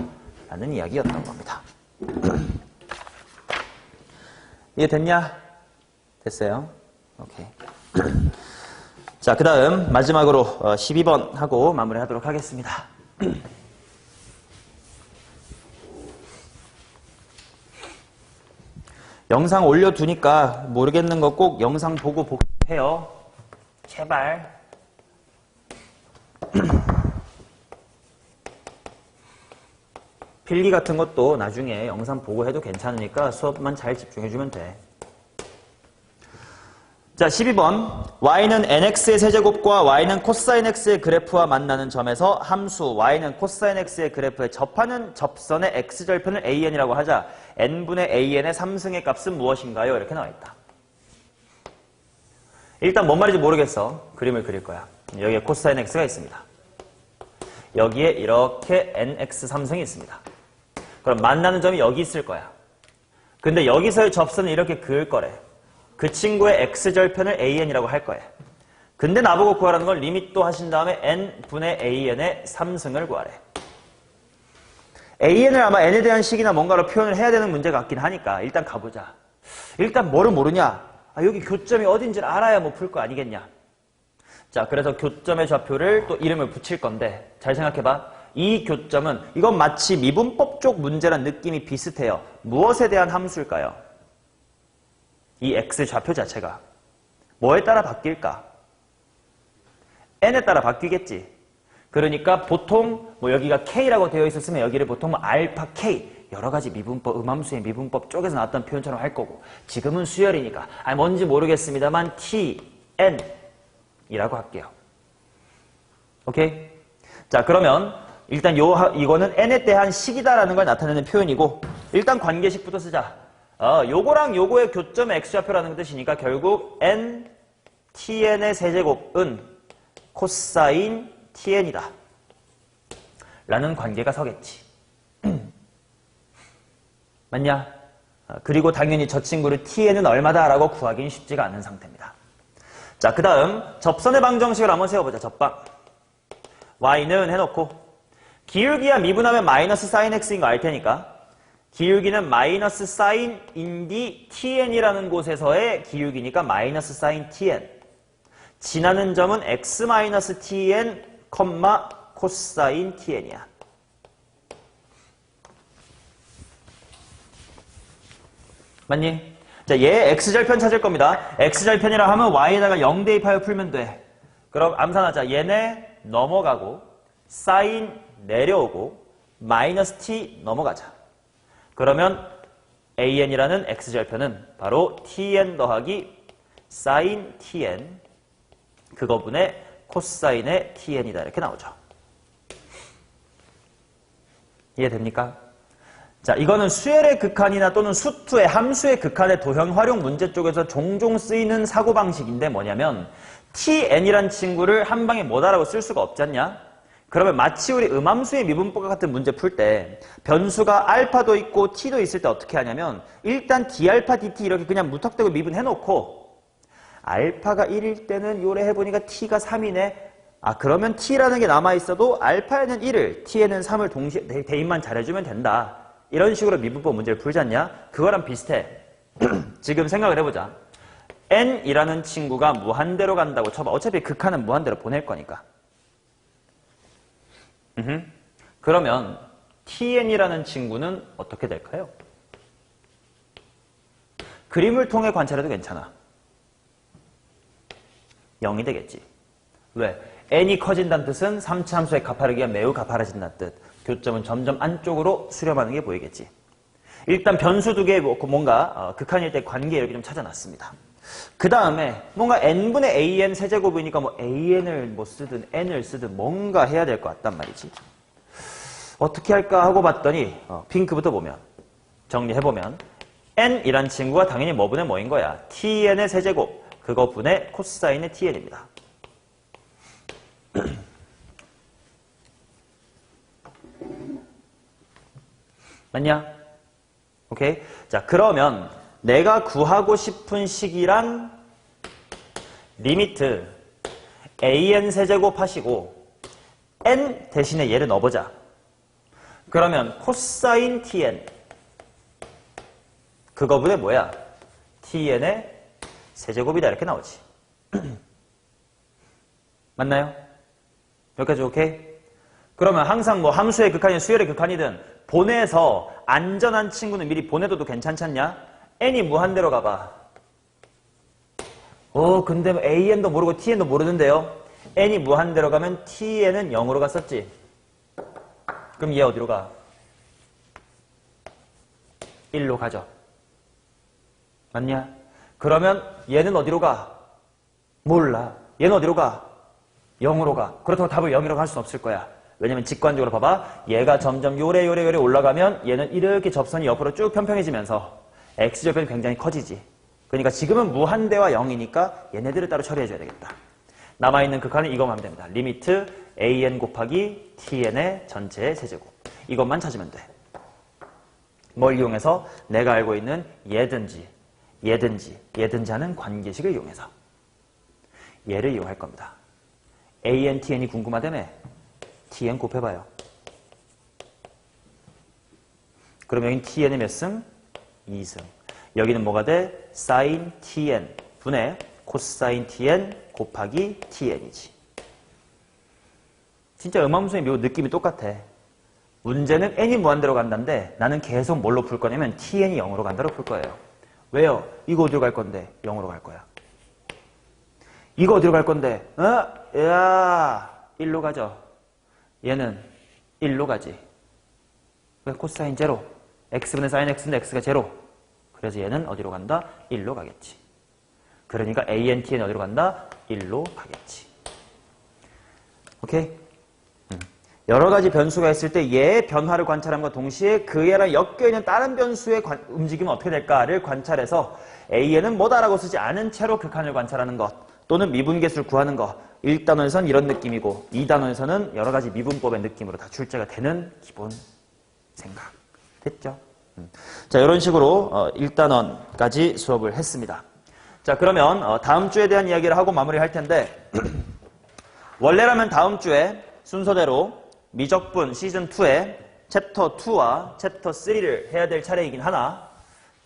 라는 이야기였던 겁니다. 이해됐냐? 됐어요? 오케이. 자, 그 다음 마지막으로 12번 하고 마무리하도록 하겠습니다. 영상 올려두니까 모르겠는 거 꼭 영상 보고 복습해요. 제발. 필기 같은 것도 나중에 영상 보고 해도 괜찮으니까 수업만 잘 집중해주면 돼. 자, 12번. y는 nx의 세제곱과 y는 코사인 x의 그래프와 만나는 점에서 함수 y는 코사인 x의 그래프에 접하는 접선의 x절편을 an이라고 하자. n분의 an의 3승의 값은 무엇인가요? 이렇게 나와있다. 일단 뭔 말인지 모르겠어. 그림을 그릴 거야. 여기에 코사인 x가 있습니다. 여기에 이렇게 nx 3승이 있습니다. 그럼 만나는 점이 여기 있을 거야. 근데 여기서의 접선을 이렇게 그을 거래. 그 친구의 x절편을 an이라고 할 거예요. 근데 나보고 구하라는 건 리밋도 하신 다음에 n분의 an의 3승을 구하래. an을 아마 n에 대한 식이나 뭔가로 표현을 해야 되는 문제 같긴 하니까 일단 가보자. 일단 뭐를 모르냐? 여기 교점이 어딘지를 알아야 뭐 풀 거 아니겠냐? 자, 그래서 교점의 좌표를 또 이름을 붙일 건데 잘 생각해봐. 이 교점은 이건 마치 미분법 쪽 문제란 느낌이 비슷해요. 무엇에 대한 함수일까요? 이 x 좌표 자체가 뭐에 따라 바뀔까? n에 따라 바뀌겠지. 그러니까 보통 뭐 여기가 k라고 되어 있었으면 여기를 보통 뭐 알파 k 여러 가지 미분법, 음함수의 미분법 쪽에서 나왔던 표현처럼 할 거고 지금은 수열이니까 뭔지 모르겠습니다만 t, n 이라고 할게요. 오케이? 자, 그러면 일단 이거는 n에 대한 식이다라는 걸 나타내는 표현이고 일단 관계식부터 쓰자. 요거랑 요거의 교점의 x좌표라는 뜻이니까 결국 n tn의 세제곱은 코사인 tn이다 라는 관계가 서겠지. 맞냐? 그리고 당연히 저 친구를 tn은 얼마다 라고 구하기는 쉽지가 않은 상태입니다. 자, 그 다음 접선의 방정식을 한번 세워보자. 접방 y는 해놓고 기울기야 미분하면 마이너스 사인 x인 거 알 테니까 기울기는 마이너스 사인 인디 tn이라는 곳에서의 기울기니까 마이너스 사인 tn. 지나는 점은 x 마이너스 tn, 코사인 tn이야. 맞니? 자, 얘 x절편 찾을 겁니다. x절편이라 하면 y에다가 0 대입하여 풀면 돼. 그럼 암산하자. 얘네 넘어가고 사인 내려오고 마이너스 t 넘어가자. 그러면 an이라는 x절편은 바로 tn 더하기 사인 tn 그거분의 코사인의 tn이다 이렇게 나오죠. 이해됩니까? 자, 이거는 수열의 극한이나 또는 수투의 함수의 극한의 도형 활용 문제 쪽에서 종종 쓰이는 사고방식인데 뭐냐면 tn이란 친구를 한 방에 못 알아고 쓸 수가 없지 않냐? 그러면 마치 우리 음함수의 미분법과 같은 문제 풀 때 변수가 알파도 있고 t도 있을 때 어떻게 하냐면 일단 d알파 dt 이렇게 그냥 무턱대고 미분해놓고 알파가 1일 때는 요래 해보니까 t가 3이네. 그러면 t라는 게 남아있어도 알파에는 1을 t에는 3을 동시에 대입만 잘해주면 된다. 이런 식으로 미분법 문제를 풀지 않냐? 그거랑 비슷해. 지금 생각을 해보자. n이라는 친구가 무한대로 간다고 쳐봐. 어차피 극한은 무한대로 보낼 거니까. 그러면 tn이라는 친구는 어떻게 될까요? 그림을 통해 관찰해도 괜찮아. 0이 되겠지. 왜? n이 커진다는 뜻은 3차 함수의 가파르기가 매우 가파라진다는 뜻. 교점은 점점 안쪽으로 수렴하는 게 보이겠지. 일단 변수 두 개 뭔가 극한일 때 관계 이렇게 좀 찾아놨습니다. 그 다음에 뭔가 n분의 an 세제곱이니까 뭐 an을 뭐 쓰든 n을 쓰든 뭔가 해야 될 것 같단 말이지. 어떻게 할까 하고 봤더니 핑크부터 보면 정리해보면 n이란 친구가 당연히 뭐분의 뭐인 거야. tn의 세제곱 그거 분의 코사인의 tn입니다. 맞냐? 오케이? 자, 그러면 내가 구하고 싶은 식이란 리미트 an 세제곱 하시고 n 대신에 얘를 넣어보자. 그러면 코사인 tn 그거분의 뭐야? tn의 세제곱이다 이렇게 나오지. 맞나요? 여기까지 오케이? 그러면 항상 뭐 함수의 극한이든 수열의 극한이든 보내서 안전한 친구는 미리 보내둬도 괜찮지 않냐? n이 무한대로 가봐. 근데 an도 모르고 tn도 모르는데요? n이 무한대로 가면 tn은 0으로 갔었지. 그럼 얘 어디로 가? 1로 가죠. 맞냐? 그러면 얘는 어디로 가? 몰라. 얘는 어디로 가? 0으로 가. 그렇다고 답을 0으로 갈 수는 없을 거야. 왜냐면 직관적으로 봐봐. 얘가 점점 요래 올라가면 얘는 이렇게 접선이 옆으로 쭉 평평해지면서 x절편이 굉장히 커지지. 그러니까 지금은 무한대와 0이니까 얘네들을 따로 처리해줘야 되겠다. 남아있는 극한은 이것만 하면 됩니다. 리미트 an 곱하기 tn의 전체의 세제곱. 이것만 찾으면 돼. 뭘 이용해서? 내가 알고 있는 얘든지 하는 관계식을 이용해서 얘를 이용할 겁니다. an, tn이 궁금하다며? tn 곱해봐요. 그럼 여긴 tn의 몇 승? 2승. 여기는 뭐가 돼? sin tn 분의 코사인 tn 곱하기 tn이지. 진짜 음함수의 묘 느낌이 똑같아. 문제는 n이 무한대로 간다는데 나는 계속 뭘로 풀 거냐면 tn이 0으로 간다로 풀 거예요. 왜요? 이거 어디로 갈 건데? 0으로 갈 거야. 이거 어디로 갈 건데? 야, 1로 가죠. 얘는 1로 가지. 왜? 코사인 제로. x분의 사인 x인데 x가 제로. 그래서 얘는 어디로 간다? 1로 가겠지. 그러니까 an, tn 어디로 간다? 1로 가겠지. 오케이? 여러 가지 변수가 있을 때 얘의 변화를 관찰함과 동시에 그 얘랑 엮여있는 다른 변수의 움직임은 어떻게 될까를 관찰해서 A에는 뭐다라고 쓰지 않은 채로 극한을 관찰하는 것 또는 미분계수를 구하는 것 1단원에서는 이런 느낌이고 2단원에서는 여러 가지 미분법의 느낌으로 다 출제가 되는 기본 생각. 됐죠? 자, 이런 식으로 1단원까지 수업을 했습니다. 자, 그러면 다음 주에 대한 이야기를 하고 마무리할 텐데 원래라면 다음 주에 순서대로 미적분 시즌2에 챕터 2와 챕터 3를 해야 될 차례이긴 하나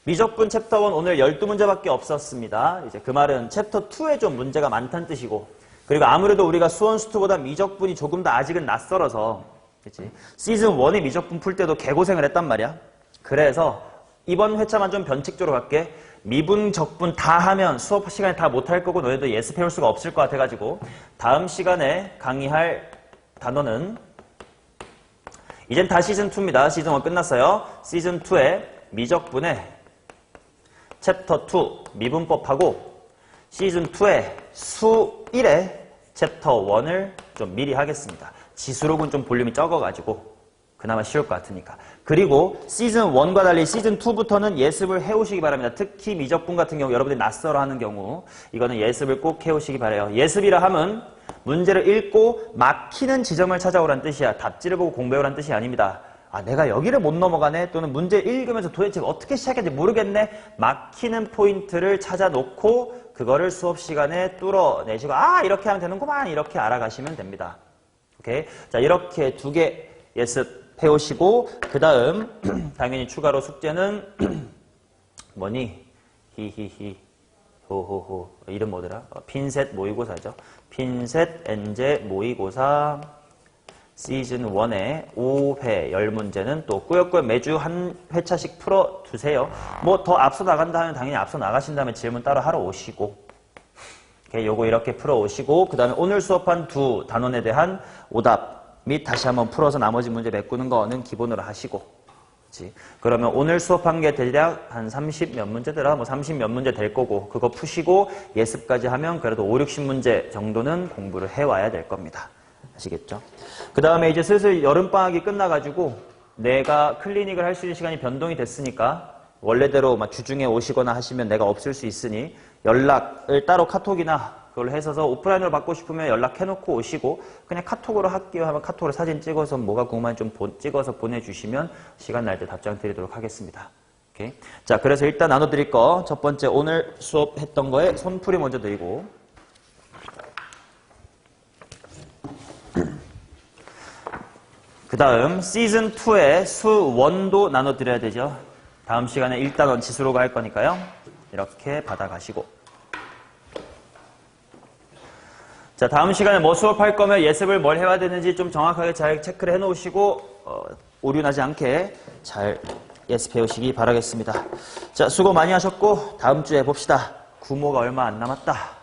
미적분 챕터 1 오늘 12문제밖에 없었습니다. 이제 그 말은 챕터 2에 좀 문제가 많다는 뜻이고 그리고 아무래도 우리가 수원수투보다 미적분이 조금 더 아직은 낯설어서 그치? 시즌 1의 미적분 풀 때도 개고생을 했단 말이야. 그래서 이번 회차만 좀 변칙적으로 갈게. 미분, 적분 다 하면 수업 시간에 다 못할 거고 너희도 예습해올 수가 없을 것 같아가지고 다음 시간에 강의할 단어는 이젠 다 시즌2입니다. 시즌1 끝났어요. 시즌2의 미적분의 챕터 2 미분법하고 시즌2의 수 1의 챕터 1을 좀 미리 하겠습니다. 지수록은 좀 볼륨이 적어가지고 그나마 쉬울 것 같으니까. 그리고 시즌1과 달리 시즌2부터는 예습을 해오시기 바랍니다. 특히 미적분 같은 경우 여러분들이 낯설어 하는 경우 이거는 예습을 꼭 해오시기 바라요. 예습이라 함은 문제를 읽고 막히는 지점을 찾아오라는 뜻이야. 답지를 보고 공부해오라는 뜻이 아닙니다. 아, 내가 여기를 못 넘어가네 또는 문제 읽으면서 도대체 어떻게 시작했는지 모르겠네. 막히는 포인트를 찾아놓고 그거를 수업 시간에 뚫어내시고 아 이렇게 하면 되는구만 이렇게 알아가시면 됩니다. 오케이? 자, 이렇게 두 개 예습해오시고 그 다음 당연히 추가로 숙제는 뭐니? 히히히 호호호 이름 뭐더라? 핀셋 모의고사죠. 핀셋 엔제 모의고사 시즌 1의 5회 10문제는 또 꾸역꾸역 매주 한 회차씩 풀어두세요. 뭐 더 앞서 나간다 하면 당연히 앞서 나가신 다음에 질문 따로 하러 오시고 요거 이렇게 풀어오시고 그 다음에 오늘 수업한 두 단원에 대한 오답 및 다시 한번 풀어서 나머지 문제 메꾸는 거는 기본으로 하시고 그치? 그러면 오늘 수업한 게 대략 한 30 몇 문제더라 뭐 30 몇 문제 될 거고 그거 푸시고 예습까지 하면 그래도 5, 60문제 정도는 공부를 해와야 될 겁니다. 아시겠죠? 그 다음에 이제 슬슬 여름방학이 끝나가지고 내가 클리닉을 할 수 있는 시간이 변동이 됐으니까 원래대로 막 주중에 오시거나 하시면 내가 없을 수 있으니 연락을 따로 카톡이나 그걸 해서 오프라인으로 받고 싶으면 연락해놓고 오시고 그냥 카톡으로 할게요 하면 카톡으로 사진 찍어서 뭐가 궁금한 좀 찍어서 보내주시면 시간 날 때 답장 드리도록 하겠습니다. 오케이? 자, 그래서 일단 나눠드릴 거 첫 번째 오늘 수업했던 거에 손풀이 먼저 드리고 그 다음 시즌2의 수 1도 나눠드려야 되죠. 다음 시간에 1단원 지수로가 할 거니까요. 이렇게 받아가시고 자, 다음 시간에 뭐 수업할 거면 예습을 뭘 해야 되는지 좀 정확하게 잘 체크를 해놓으시고 오류나지 않게 잘 예습해 오시기 바라겠습니다. 자, 수고 많이 하셨고 다음 주에 봅시다. 구모가 얼마 안 남았다.